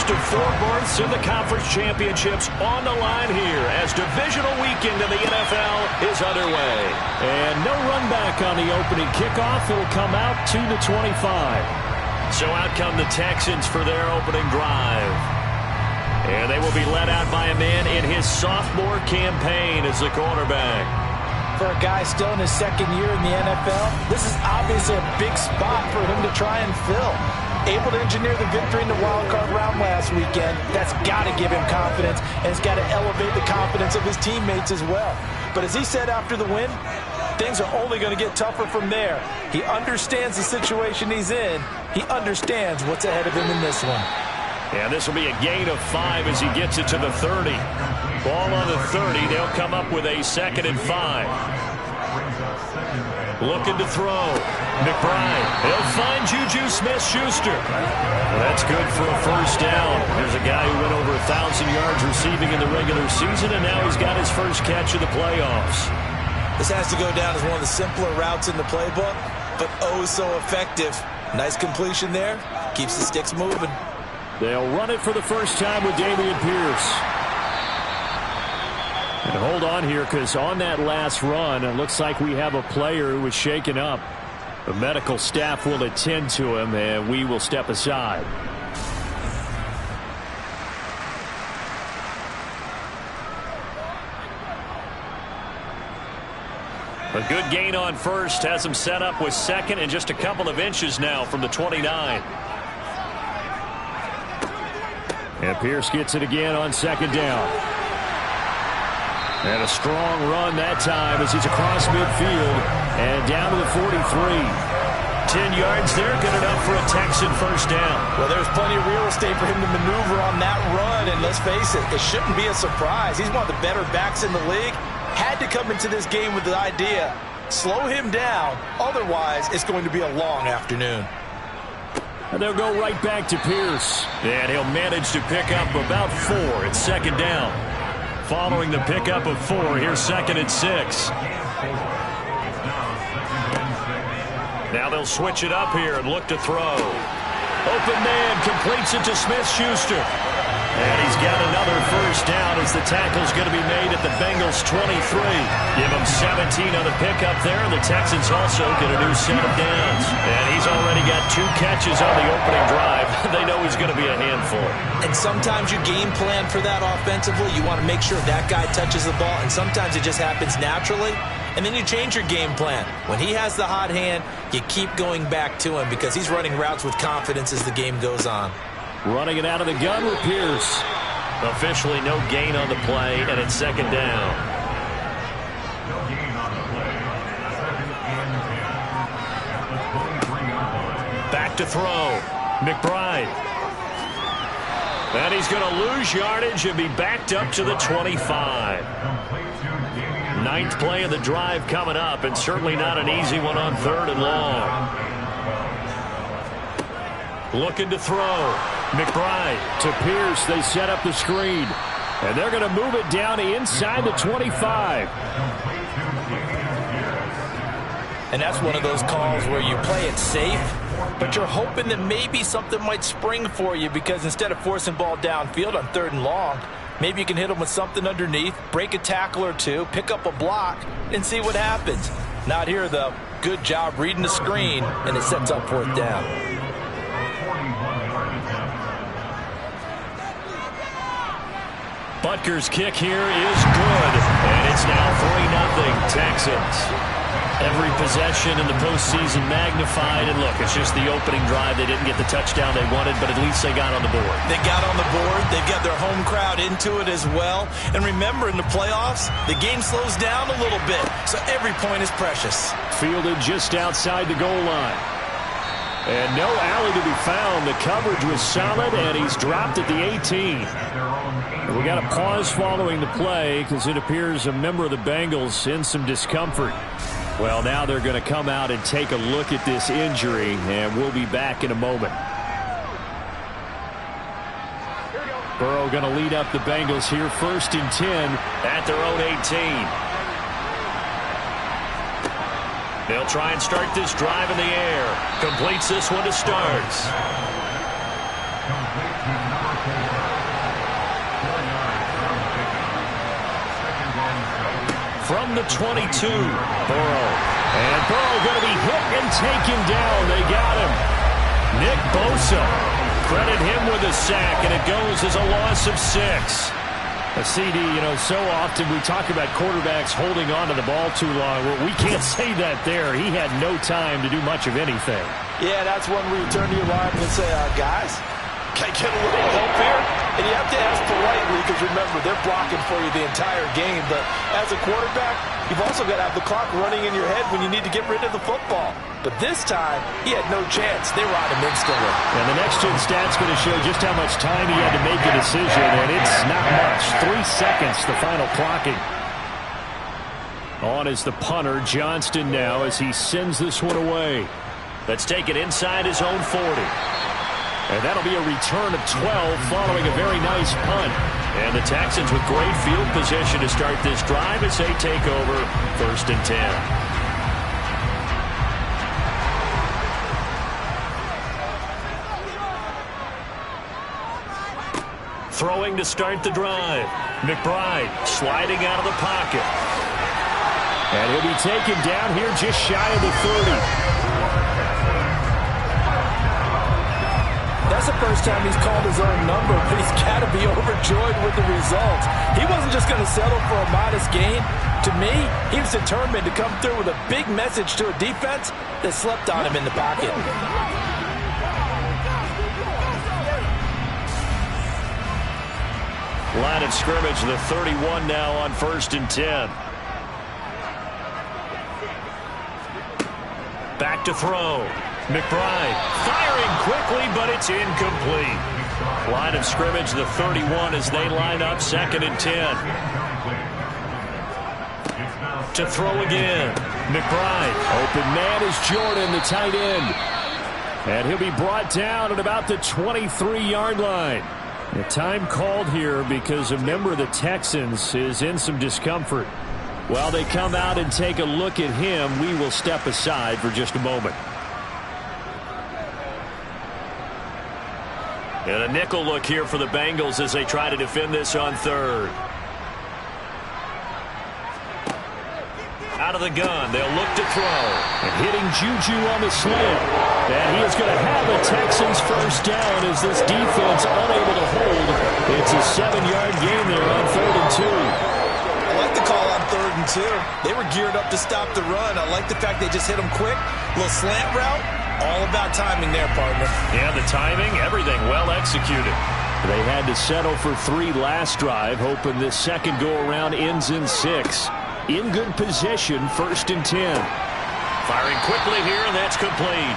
first of 4 berths in the conference championships on the line here as divisional weekend in the NFL is underway. And no run back on the opening kickoff. It'll come out to the 25. So out come the Texans for their opening drive. And they will be led out by a man in his sophomore campaign as the quarterback. For a guy still in his second year in the NFL, this is obviously a big spot for him to try and fill. Able to engineer the victory in the wild card round last weekend. That's got to give him confidence, and it's got to elevate the confidence of his teammates as well. But as he said after the win, things are only going to get tougher from there. He understands the situation he's in. He understands what's ahead of him in this one. And this will be a gain of 5 as he gets it to the 30. Ball on the 30. They'll come up with a 2nd and 5. Looking to throw. McBride. He'll find Juju Smith-Schuster. Well, that's good for a first down. There's a guy who went over 1,000 yards receiving in the regular season, and now he's got his first catch of the playoffs. This has to go down as one of the simpler routes in the playbook, but oh so effective. Nice completion there. Keeps the sticks moving. They'll run it for the first time with Dameon Pierce. And hold on here, because on that last run, it looks like we have a player who was shaken up. The medical staff will attend to him, and we will step aside. A good gain on first has him set up with 2nd and just a couple of inches now from the 29. And Pierce gets it again on 2nd down. And a strong run that time as he's across midfield and down to the 43. 10 yards there, good enough for a Texan first down. Well, there's plenty of real estate for him to maneuver on that run, and let's face it, it shouldn't be a surprise. He's one of the better backs in the league. Had to come into this game with the idea, slow him down, otherwise it's going to be a long afternoon. And they'll go right back to Pierce. And he'll manage to pick up about 4. It's 2nd down. Following the pickup of 4, here's 2nd and 6. Now they'll switch it up here and look to throw. Open man completes it to Smith-Schuster. And he's got another first down as the tackle's going to be made at the Bengals' 23. Give him 17 on the pickup there, and the Texans also get a new set of downs. And he's already got 2 catches on the opening drive. They know he's going to be a handful. And sometimes you game plan for that offensively. You want to make sure that guy touches the ball, and sometimes it just happens naturally. And then you change your game plan. When he has the hot hand, you keep going back to him because he's running routes with confidence as the game goes on. Running it out of the gun with Pierce. Officially no gain on the play, and it's 2nd down. Back to throw. McBride. And he's going to lose yardage and be backed up to the 25. 9th play of the drive coming up, and certainly not an easy one on 3rd and long. Looking to throw. McBride to Pierce. They set up the screen. And they're going to move it down inside the 25. And that's one of those calls where you play it safe, but you're hoping that maybe something might spring for you because instead of forcing ball downfield on 3rd and long, maybe you can hit them with something underneath, break a tackle or 2, pick up a block, and see what happens. Not here, though. Good job reading the screen, and it sets up 4th down. Butker's kick here is good, and it's now 3-0 Texans. Every possession in the postseason magnified, and look, it's just the opening drive. They didn't get the touchdown they wanted, but at least they got on the board. They got on the board. They've got their home crowd into it as well. And remember, in the playoffs, the game slows down a little bit, so every point is precious. Fielded just outside the goal line. And no alley to be found. The coverage was solid, and he's dropped at the 18. We got a pause following the play because it appears a member of the Bengals in some discomfort. Well, now they're going to come out and take a look at this injury, and we'll be back in a moment. Burrow going to lead up the Bengals here, 1st and 10 at their own 18. They'll try and start this drive in the air. Completes this one to Starks. from the 22. Burrow. And Burrow going to be hit and taken down. They got him. Nick Bosa. Credit him with a sack, and it goes as a loss of 6. A CD, so often we talk about quarterbacks holding on to the ball too long. Well, we can't say that there. He had no time to do much of anything. Yeah, that's when we turn to your line and say, guys, can I get a little help here? And you have to ask politely because, remember, they're blocking for you the entire game. But as a quarterback, you've also got to have the clock running in your head when you need to get rid of the football. But this time, he had no chance. They were on him instantly. And the next-gen stat's going to show just how much time he had to make a decision, and it's not much. 3 seconds, the final clocking. On is the punter, Johnston now, as he sends this one away. Let's take it inside his own 40. And that'll be a return of 12 following a very nice punt. And the Texans with great field position to start this drive as they take over 1st and 10. Throwing to start the drive. McBride sliding out of the pocket. And he'll be taken down here just shy of the 30. That's the first time he's called his own number, but he's got to be overjoyed with the results. He wasn't just going to settle for a modest gain. To me, he was determined to come through with a big message to a defense that slept on him in the pocket. Line of scrimmage, the 31 now on 1st and 10. Back to throw. McBride firing quickly, but it's incomplete. Line of scrimmage, the 31 as they line up 2nd and 10. To throw again. McBride. Open man is Jordan, the tight end. And he'll be brought down at about the 23-yard line. The time called here because a member of the Texans is in some discomfort. While they come out and take a look at him, we will step aside for just a moment. And a nickel look here for the Bengals as they try to defend this on 3rd. Out of the gun, they'll look to throw. And hitting Juju on the slant. And he is going to have a Texans first down as this defense unable to hold. It's a 7-yard gain there on 3rd and 2. I like the call on 3rd and 2. They were geared up to stop the run. I like the fact they just hit them quick. Little slant route. All about timing there, partner. Yeah, the timing, everything well executed. They had to settle for 3 last drive, hoping this second go-around ends in 6. In good position, 1st and 10. Firing quickly here, and that's complete.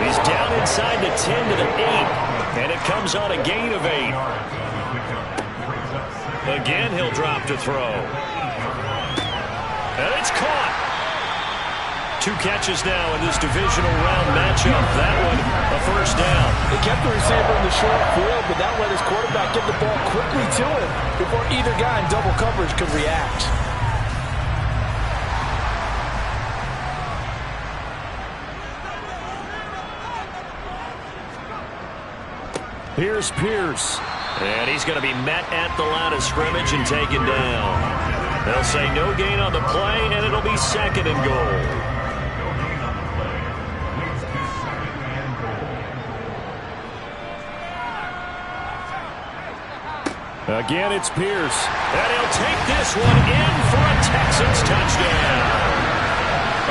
He's down inside the 10 to the 8, and it comes on a gain of 8. Again, he'll drop to throw. And it's caught. 2 catches now in this divisional round matchup. That one, a first down. They kept the receiver in the short field, but that let his quarterback get the ball quickly to him before either guy in double coverage could react. Here's Pierce. And he's going to be met at the line of scrimmage and taken down. They'll say no gain on the play, and it'll be 2nd and goal. Again, it's Pierce. And he'll take this one in for a Texans touchdown.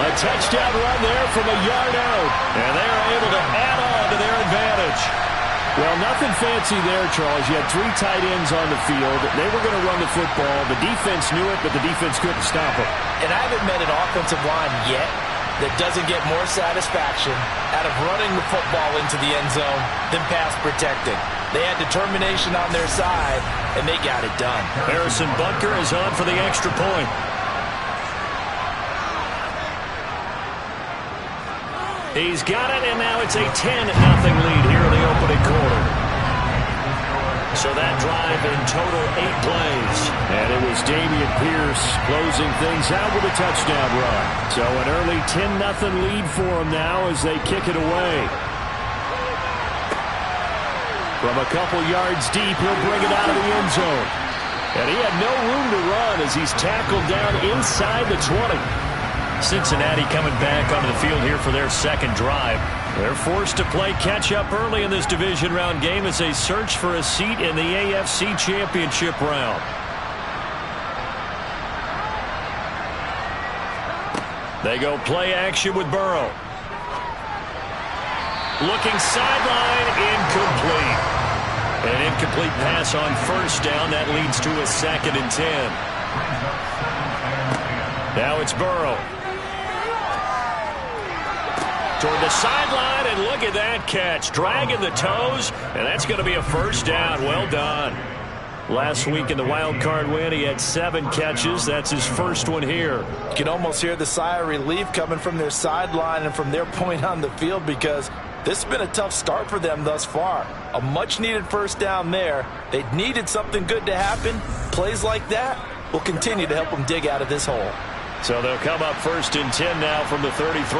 A touchdown run there from a yard out. And they're able to add on to their advantage. Well, nothing fancy there, Charles. You had 3 tight ends on the field. They were going to run the football. The defense knew it, but the defense couldn't stop them. And I haven't met an offensive line yet that doesn't get more satisfaction out of running the football into the end zone than pass protecting. They had determination on their side, and they got it done. Harrison Butker is on for the extra point. He's got it, and now it's a 10-0 lead here in the opening quarter. So that drive in total 8 plays. And it was Dameon Pierce closing things out with a touchdown run. So an early 10-0 lead for them now as they kick it away. From a couple yards deep, he'll bring it out of the end zone. And he had no room to run as he's tackled down inside the 20. Cincinnati coming back onto the field here for their second drive. They're forced to play catch-up early in this division round game as they search for a seat in the AFC Championship round. They go play action with Burrow. Looking sideline, incomplete. An incomplete pass on first down. That leads to a 2nd and 10. Now it's Burrow. Toward the sideline, and look at that catch. Dragging the toes, and that's going to be a first down. Well done. Last week in the wild card win, he had 7 catches. That's his first one here. You can almost hear the sigh of relief coming from their sideline and from their point on the field, because this has been a tough start for them thus far. A much-needed first down there. They needed something good to happen. Plays like that will continue to help them dig out of this hole. So they'll come up 1st and 10 now from the 33.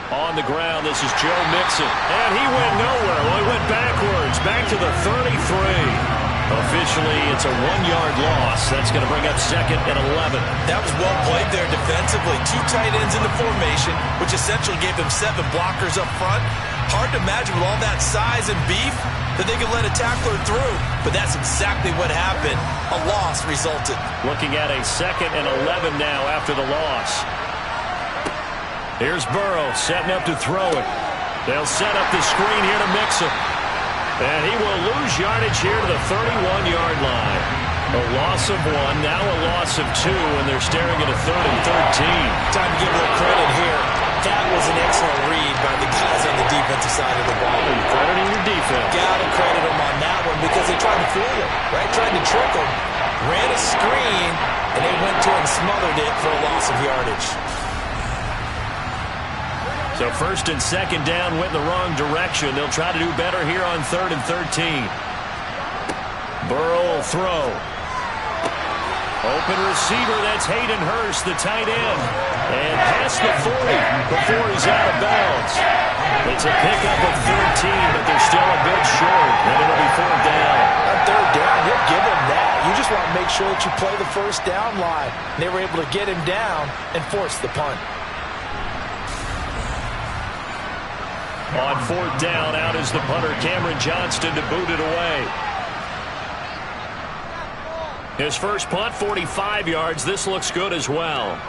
On the ground, this is Joe Mixon. And he went nowhere. Well, he went backwards, back to the 33. Officially, it's a 1-yard loss. That's going to bring up 2nd and 11. That was well played there defensively. 2 tight ends in the formation, which essentially gave them 7 blockers up front. Hard to imagine with all that size and beef that they could let a tackler through. But that's exactly what happened. A loss resulted. Looking at a 2nd and 11 now after the loss. Here's Burrow setting up to throw it. They'll set up the screen here to Mixon. And he will lose yardage here to the 31-yard line. A loss of 1, now a loss of 2, and they're staring at a 3rd and 13. Time to give a little credit here. That was an excellent read by the guys on the defensive side of the ball. Crediting your defense. Gotta credit them on that one because they tried to fool him, right? Tried to trick him. Ran a screen, and they went to it and smothered it for a loss of yardage. So 1st and 2nd down went in the wrong direction. They'll try to do better here on 3rd and 13. Burrow will throw. Open receiver, that's Hayden Hurst, the tight end. And past the 40 before he's out of bounds. It's a pickup of 13, but they're still a bit short. And it'll be 4th down. On 3rd down, you'll give him that. You just want to make sure that you play the first down line. And they were able to get him down and force the punt. On 4th down, out is the punter, Cameron Johnston, to boot it away. His first punt, 45 yards. This looks good as well.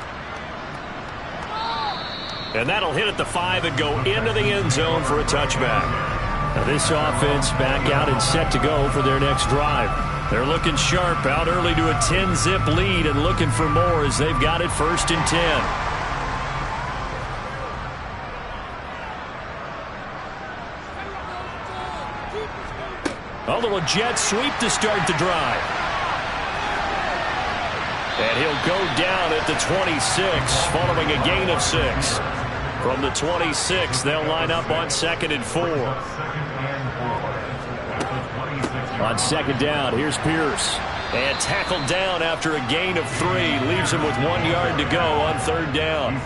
And that'll hit at the 5 and go into the end zone for a touchback. Now this offense back out and set to go for their next drive. They're looking sharp, out early to a 10-zip lead and looking for more as they've got it 1st and 10. A little jet sweep to start the drive. And he'll go down at the 26 following a gain of 6. From the 26, they'll line up on 2nd and 4. On 2nd down, here's Pierce. And tackled down after a gain of 3. Leaves him with 1 yard to go on 3rd down.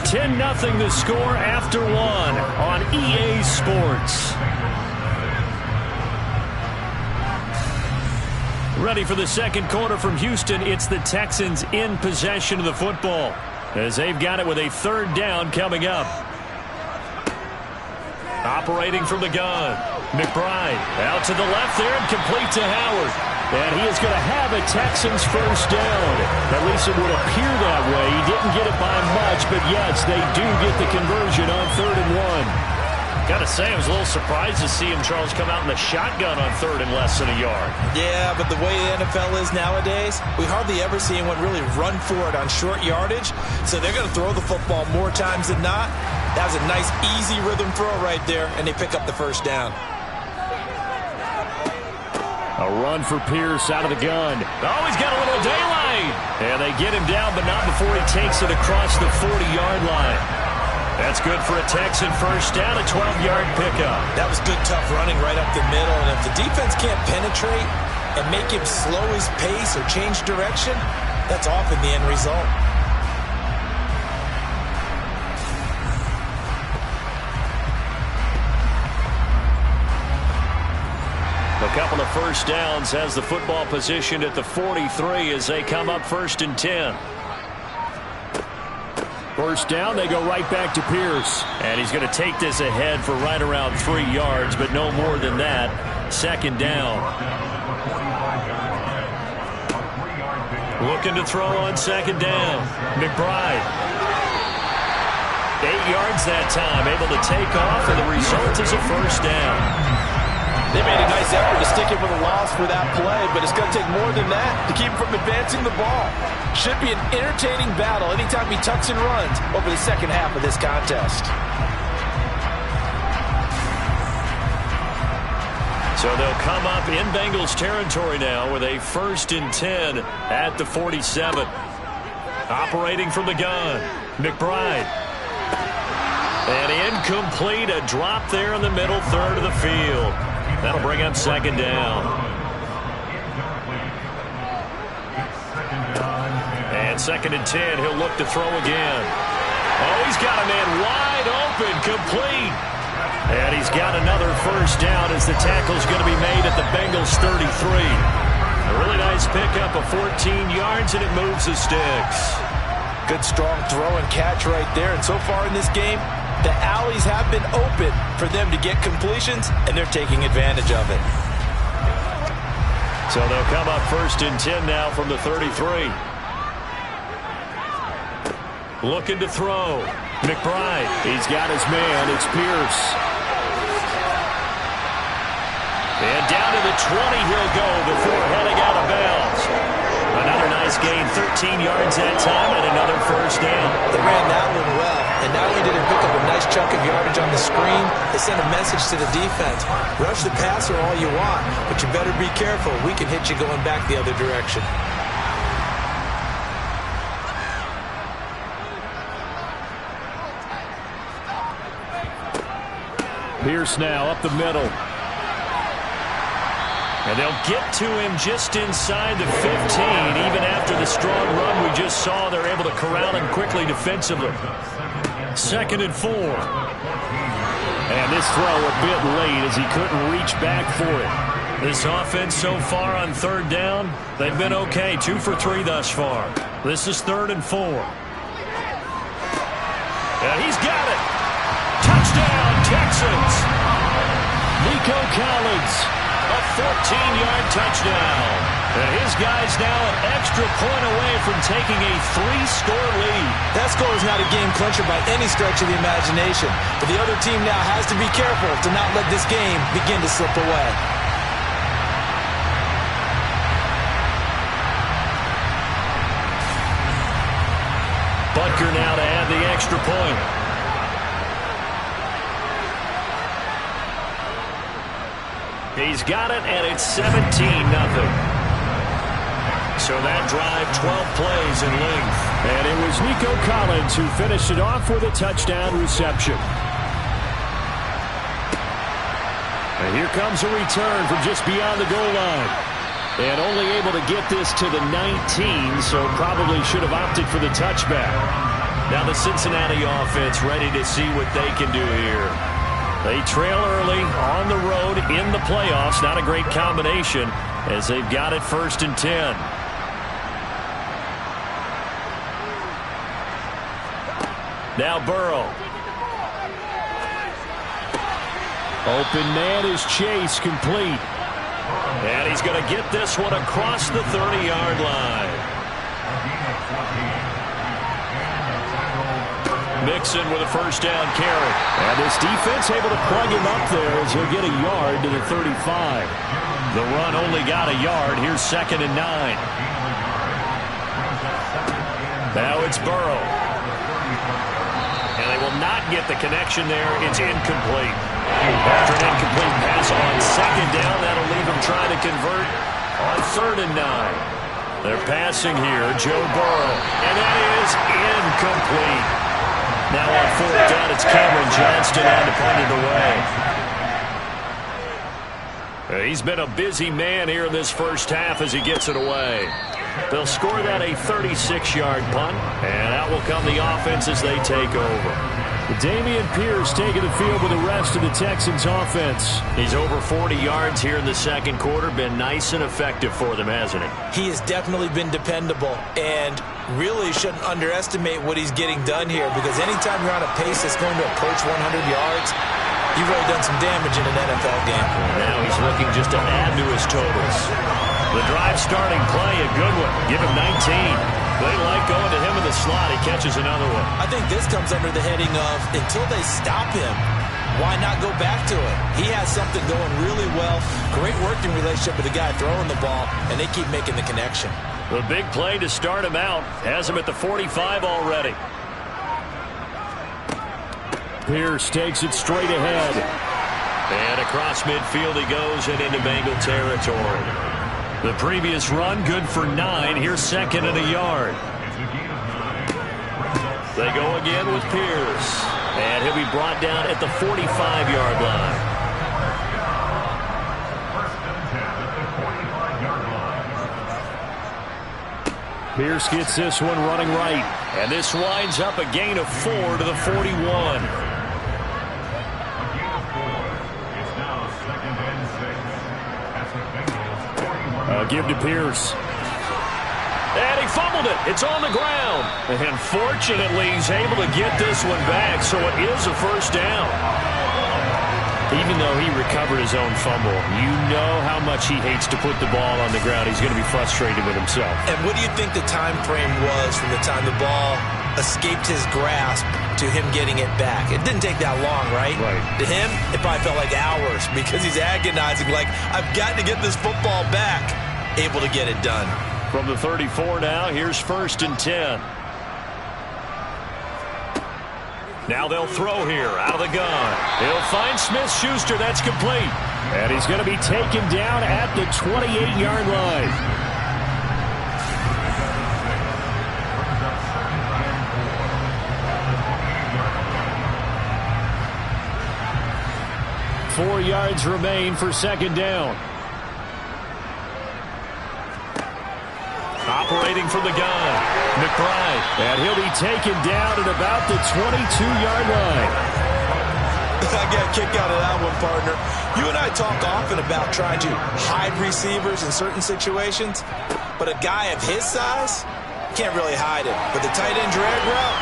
10-0 the score after 1 on EA Sports. Ready for the second quarter from Houston. It's the Texans in possession of the football as they've got it with a 3rd down coming up. Operating from the gun. McBride out to the left there and complete to Howard. And he is going to have a Texans first down. At least it would appear that way. He didn't get it by much, but yes, they do get the conversion on 3rd and 1. Got to say, I was a little surprised to see him, Charles, come out in the shotgun on 3rd and less than a yard. Yeah, but the way the NFL is nowadays, we hardly ever see anyone really run for it on short yardage. So they're going to throw the football more times than not. That was a nice, easy rhythm throw right there, and they pick up the first down. A run for Pierce out of the gun. Oh, he's got a little daylight. And they get him down, but not before he takes it across the 40-yard line. That's good for a Texan first down, a 12-yard pickup. That was good, tough running right up the middle. And if the defense can't penetrate and make him slow his pace or change direction, that's often the end result. A couple of first downs has the football positioned at the 43 as they come up 1st and 10. First down, they go right back to Pierce. And he's going to take this ahead for right around 3 yards, but no more than that. 2nd down. Looking to throw on 2nd down. McBride. 8 yards that time, able to take off, and the result is a first down. They made a nice effort to stick him with a loss for that play, but it's going to take more than that to keep him from advancing the ball. Should be an entertaining battle anytime he tucks and runs over the second half of this contest. So they'll come up in Bengals territory now with a 1st and 10 at the 47. Operating from the gun, McBride. And incomplete, a drop there in the middle third of the field. That'll bring up 2nd down. And 2nd and 10, he'll look to throw again. Oh, he's got a man wide open, complete. And he's got another first down as the tackle's going to be made at the Bengals 33. A really nice pickup of 14 yards, and it moves the sticks. Good strong throw and catch right there. And so far in this game, the alleys have been open for them to get completions, and they're taking advantage of it. So they'll come up 1st and 10 now from the 33. Looking to throw. McBride. He's got his man. It's Pierce. And down to the 20 he'll go before heading out of bounds. Another nice gain, 13 yards that time, and another first down. They ran that one well, and not only did it pick up a nice chunk of yardage on the screen, it sent a message to the defense. Rush the passer all you want, but you better be careful. We can hit you going back the other direction. Pierce now up the middle. And they'll get to him just inside the 15. Even after the strong run we just saw, they're able to corral him quickly defensively. 2nd and 4. And this throw a bit late as he couldn't reach back for it. This offense so far on 3rd down, they've been okay. 2 for 3 thus far. This is 3rd and 4. And he's got it. Touchdown, Texans. Nico Collins. A 14-yard touchdown. And his guy's now an extra point away from taking a 3-score lead. That score is not a game clincher by any stretch of the imagination. But the other team now has to be careful to not let this game begin to slip away. Butker now to add the extra point. He's got it, and it's 17-0. So that drive, 12 plays in length. And it was Nico Collins who finished it off with a touchdown reception. And here comes a return from just beyond the goal line. And only able to get this to the 19, so probably should have opted for the touchback. Now the Cincinnati offense ready to see what they can do here. They trail early on the road in the playoffs. Not a great combination as they've got it 1st and 10. Now Burrow. Open man is Chase, complete. And he's going to get this one across the 30-yard line. Mixon with a first down carry. And this defense able to plug him up there as he'll get a yard to the 35. The run only got a yard. Here's 2nd and 9. Now it's Burrow. And they will not get the connection there. It's incomplete. After an incomplete pass on 2nd down, that'll leave him trying to convert on 3rd and 9. They're passing here, Joe Burrow. And that is incomplete. Now on 4th down, it's Cameron Johnston on to punt it away. He's been a busy man here in this first half as he gets it away. They'll score that a 36-yard punt, and out will come the offense as they take over. Dameon Pierce taking the field with the rest of the Texans offense. He's over 40 yards here in the second quarter. Been nice and effective for them, hasn't he? He has definitely been dependable, and really shouldn't underestimate what he's getting done here, because anytime you're on a pace that's going to approach 100 yards, you've really done some damage in an NFL game. Now he's looking just to add to his totals. The drive starting play, a good one. Give him 19. They like going to him in the slot. He catches another one. I think this comes under the heading of, until they stop him, why not go back to it? He has something going really well. Great working relationship with the guy throwing the ball, and they keep making the connection. The big play to start him out has him at the 45 already. Pierce takes it straight ahead. And across midfield he goes and into Bengal territory. The previous run, good for 9. Here's second and a yard. They go again with Pierce. And he'll be brought down at the 45-yard line. Pierce gets this one running right. And this winds up a gain of 4 to the 41. Give to Pierce. And he fumbled it. It's on the ground. And fortunately, he's able to get this one back, so it is a first down. Even though he recovered his own fumble, you know how much he hates to put the ball on the ground. He's going to be frustrated with himself. And what do you think the time frame was from the time the ball escaped his grasp to him getting it back? It didn't take that long, right? Right. To him, it probably felt like hours, because he's agonizing, like, I've got to get this football back. Able to get it done. From the 34 now, here's first and 10. Now they'll throw here out of the gun. He'll find Smith-Schuster. That's complete. And he's going to be taken down at the 28-yard line. Four yards remain for second down. Operating from the gun, McBride. And he'll be taken down at about the 22-yard line. I got a kick out of that one, partner. You and I talk often about trying to hide receivers in certain situations, but a guy of his size can't really hide him. But the tight end drag route,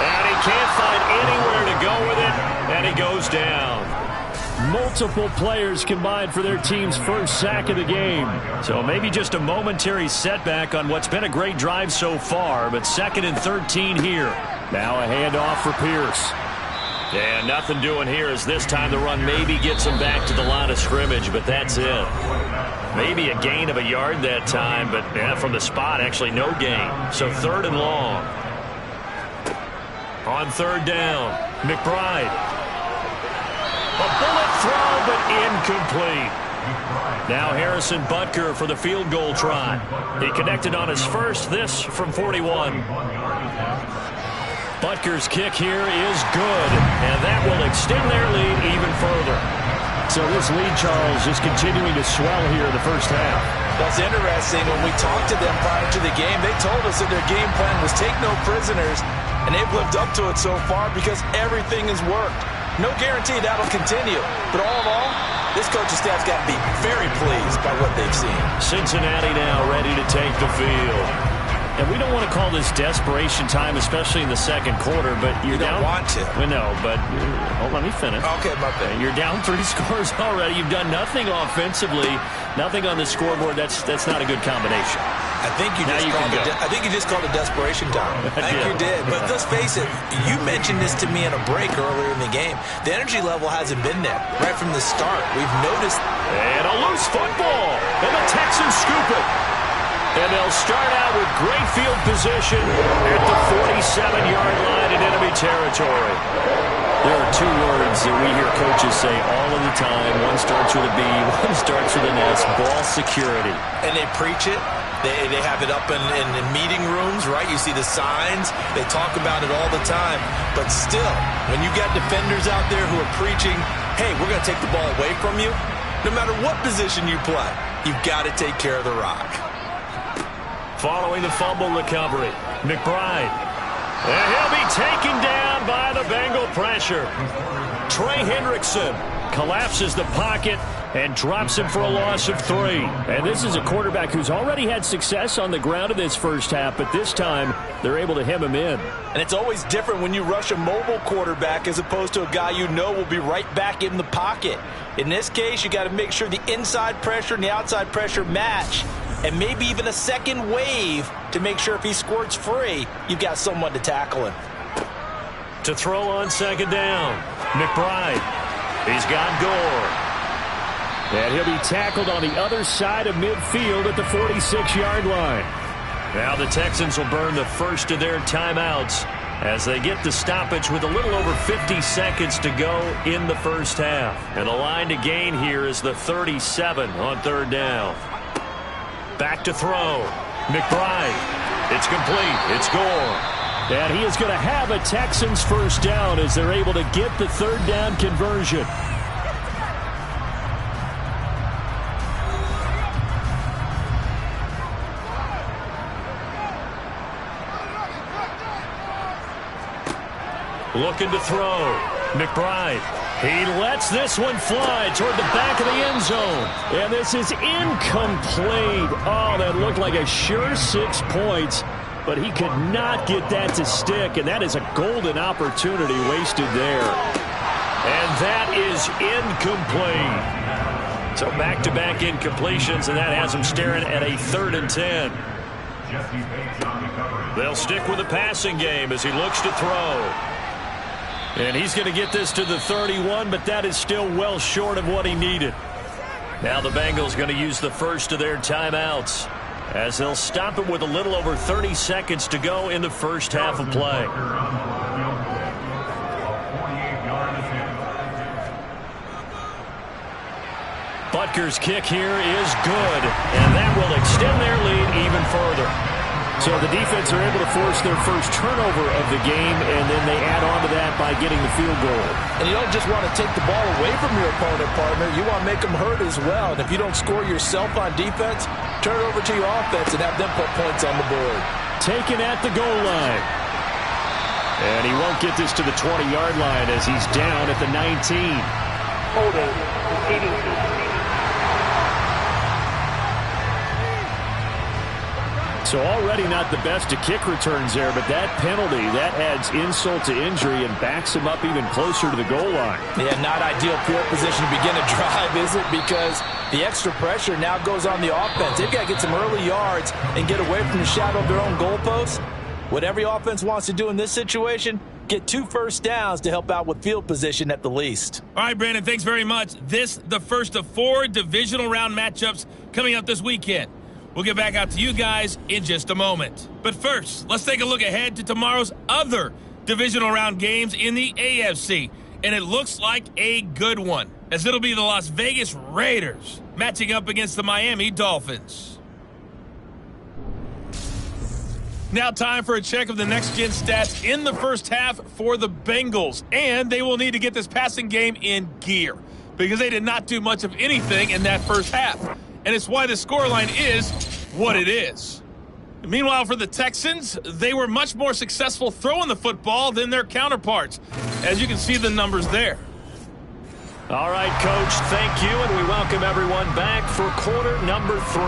and he can't find anywhere to go with it, and he goes down. Multiple players combined for their team's first sack of the game. So maybe just a momentary setback on what's been a great drive so far, but second and 13 here. Now a handoff for Pierce. And nothing doing here as this time the run maybe gets him back to the line of scrimmage, but that's it. Maybe a gain of a yard that time, but from the spot, actually no gain. So third and long. On third down, McBride. A bullet throw, but incomplete. Now Harrison Butker for the field goal try. He connected on his first, this from 41. Butker's kick here is good, and that will extend their lead even further. So this lead, Charles, is continuing to swell here in the first half. That's interesting. When we talked to them prior to the game, they told us that their game plan was take no prisoners, and they've lived up to it so far because everything has worked. No guarantee that'll continue. But all in all, this coaching staff's got to be very pleased by what they've seen. Cincinnati now ready to take the field. And we don't want to call this desperation time, especially in the second quarter, but you're down. You don't want to. Well, no, but let me finish. Okay, my bad. You're down 3 scores already. You've done nothing offensively, nothing on the scoreboard. That's not a good combination. I think you just called it desperation time. I think you did. But let's face it, you mentioned this to me in a break earlier in the game. The energy level hasn't been there right from the start. We've noticed. And a loose football. And the Texans scoop it. And they'll start out with great field position at the 47-yard line in enemy territory. There are two words that we hear coaches say all of the time. One starts with a B, one starts with an S, ball security. And they preach it. They have it up in meeting rooms, right? You see the signs. They talk about it all the time. But still, when you got defenders out there who are preaching, hey, we're going to take the ball away from you, no matter what position you play, you've got to take care of the rock. Following the fumble recovery, McBride. And he'll be taken down by the Bengal pressure. Trey Hendrickson collapses the pocket and drops him for a loss of 3. And this is a quarterback who's already had success on the ground in this first half, but this time they're able to hem him in. And it's always different when you rush a mobile quarterback as opposed to a guy you know will be right back in the pocket. In this case, you got to make sure the inside pressure and the outside pressure match, and maybe even a second wave to make sure if he squirts free, you've got someone to tackle him. To throw on second down, McBride. He's got Gore. And he'll be tackled on the other side of midfield at the 46-yard line. Now the Texans will burn the first of their timeouts as they get the stoppage with a little over 50 seconds to go in the first half. And the line to gain here is the 37 on third down. Back to throw. McBride. It's complete. It's Gore. And he is going to have a Texans first down as they're able to get the third down conversion. Looking to throw. McBride. He lets this one fly toward the back of the end zone. And this is incomplete. Oh, that looked like a sure 6 points. But he could not get that to stick. And that is a golden opportunity wasted there. And that is incomplete. So back-to-back incompletions, and that has him staring at a 3rd and 10. They'll stick with the passing game as he looks to throw. And he's going to get this to the 31, but that is still well short of what he needed. Now the Bengals going to use the first of their timeouts as they'll stop it with a little over 30 seconds to go in the first half of play. Butker's kick here is good, and that will extend their lead even further. So the defense are able to force their first turnover of the game, and then they add on to that by getting the field goal. And you don't just want to take the ball away from your opponent, partner. You want to make them hurt as well. And if you don't score yourself on defense, turn it over to your offense and have them put points on the board. Taken at the goal line. And he won't get this to the 20-yard line as he's down at the 19. Holding. Proceeding. So already not the best to kick returns there, but that penalty, that adds insult to injury and backs him up even closer to the goal line. Yeah, not ideal field position to begin a drive, is it? Because the extra pressure now goes on the offense. They've got to get some early yards and get away from the shadow of their own goalposts. What every offense wants to do in this situation, get 2 first downs to help out with field position at the least. All right, Brandon, thanks very much. This, the first of 4 divisional round matchups coming up this weekend. We'll get back out to you guys in just a moment. But first, let's take a look ahead to tomorrow's other divisional round games in the AFC. And it looks like a good one, as it'll be the Las Vegas Raiders matching up against the Miami Dolphins. Now time for a check of the next-gen stats in the first half for the Bengals. And they will need to get this passing game in gear, because they did not do much of anything in that first half. And it's why the scoreline is what it is. Meanwhile, for the Texans, they were much more successful throwing the football than their counterparts, as you can see the numbers there. All right, Coach, thank you, and we welcome everyone back for quarter number 3.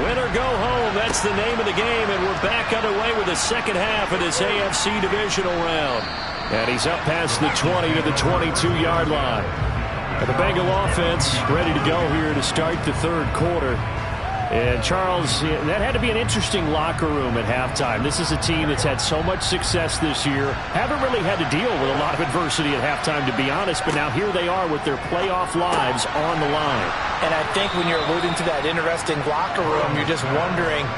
Win or go home, that's the name of the game, and we're back underway with the second half of this AFC divisional round. And he's up past the 20 to the 22-yard line. And the Bengal offense ready to go here to start the third quarter. And, Charles, that had to be an interesting locker room at halftime. This is a team that's had so much success this year. Haven't really had to deal with a lot of adversity at halftime, to be honest. But now here they are with their playoff lives on the line. And I think when you're alluding to that interesting locker room, you're just wondering,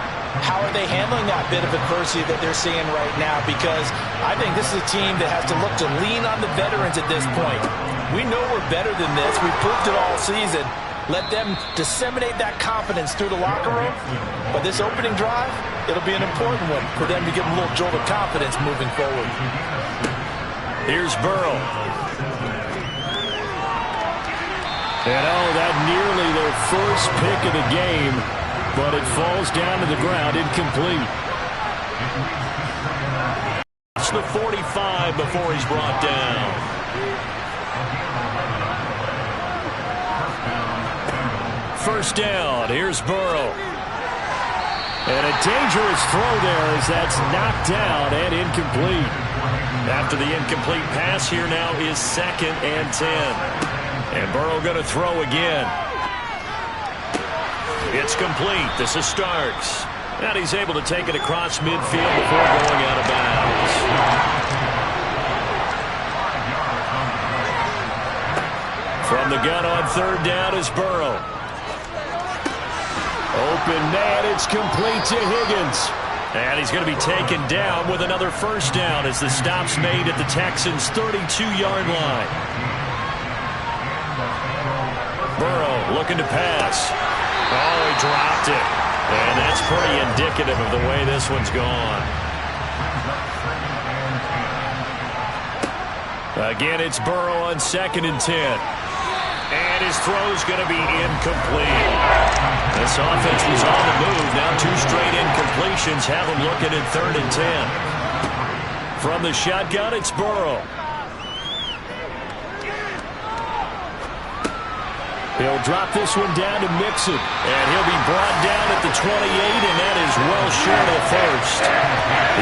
how are they handling that bit of adversity that they're seeing right now? Because I think this is a team that has to look to lean on the veterans at this point. We know we're better than this. We've proved it all season. Let them disseminate that confidence through the locker room. But this opening drive, it'll be an important one for them to give them a little jolt of confidence moving forward. Here's Burrow. And that nearly their first pick of the game, but it falls down to the ground incomplete. across the 45 before he's brought down. First down. Here's Burrow. And a dangerous throw there as that's knocked down and incomplete. After the incomplete pass, here now is 2nd and 10. And Burrow going to throw again. It's complete. This is Starks. And he's able to take it across midfield before going out of bounds. From the gun on 3rd down is Burrow. Open man, it's complete to Higgins. And he's going to be taken down with another first down as the stop's made at the Texans' 32-yard line. Burrow looking to pass. Oh, he dropped it. And that's pretty indicative of the way this one's gone. Again, it's Burrow on 2nd and 10. And his throw's going to be incomplete. This offense was on the move. Now 2 straight incompletions have him looking at 3rd and 10. From the shotgun, it's Burrow. He'll drop this one down to Mixon. And he'll be brought down at the 28, and that is well short of first.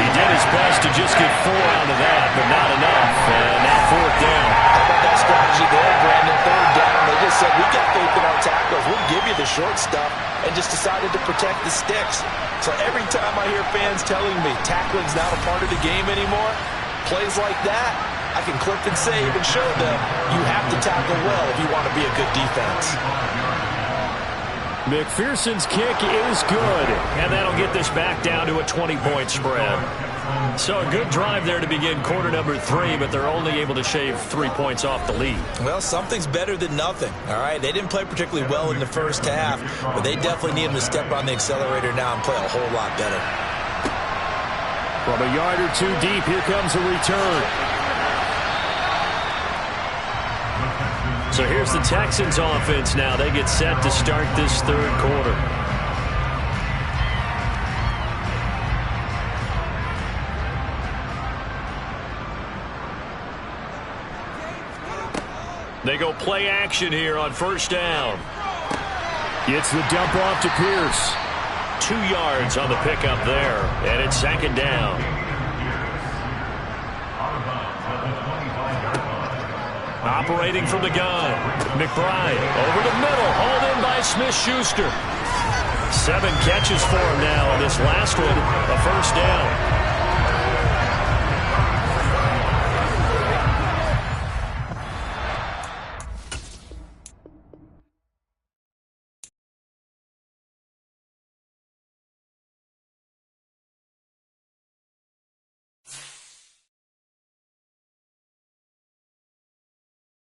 He did his best to just get 4 out of that, but not enough. And now 4th down. How about that strategy there, Brandon? 3rd down. They just said, we got faith in our tackles. We'll give you the short stuff, and just decided to protect the sticks. So every time I hear fans telling me tackling's not a part of the game anymore, plays like that, I can clip and save and show them you have to tackle well if you want to be a good defense. McPherson's kick is good, and that'll get this back down to a 20-point spread. So a good drive there to begin quarter number 3, but they're only able to shave 3 points off the lead. Well, something's better than nothing, all right? They didn't play particularly well in the first half, but they definitely need them to step on the accelerator now and play a whole lot better. From a yard or 2 deep, here comes a return. So here's the Texans offense now. They get set to start this 3rd quarter. They go play action here on 1st down. Gets the dump off to Pierce. 2 yards on the pickup there, and it's 2nd down. Operating from the gun, McBride over the middle, hauled in by Smith-Schuster. 7 catches for him now, and this last one, a 1st down.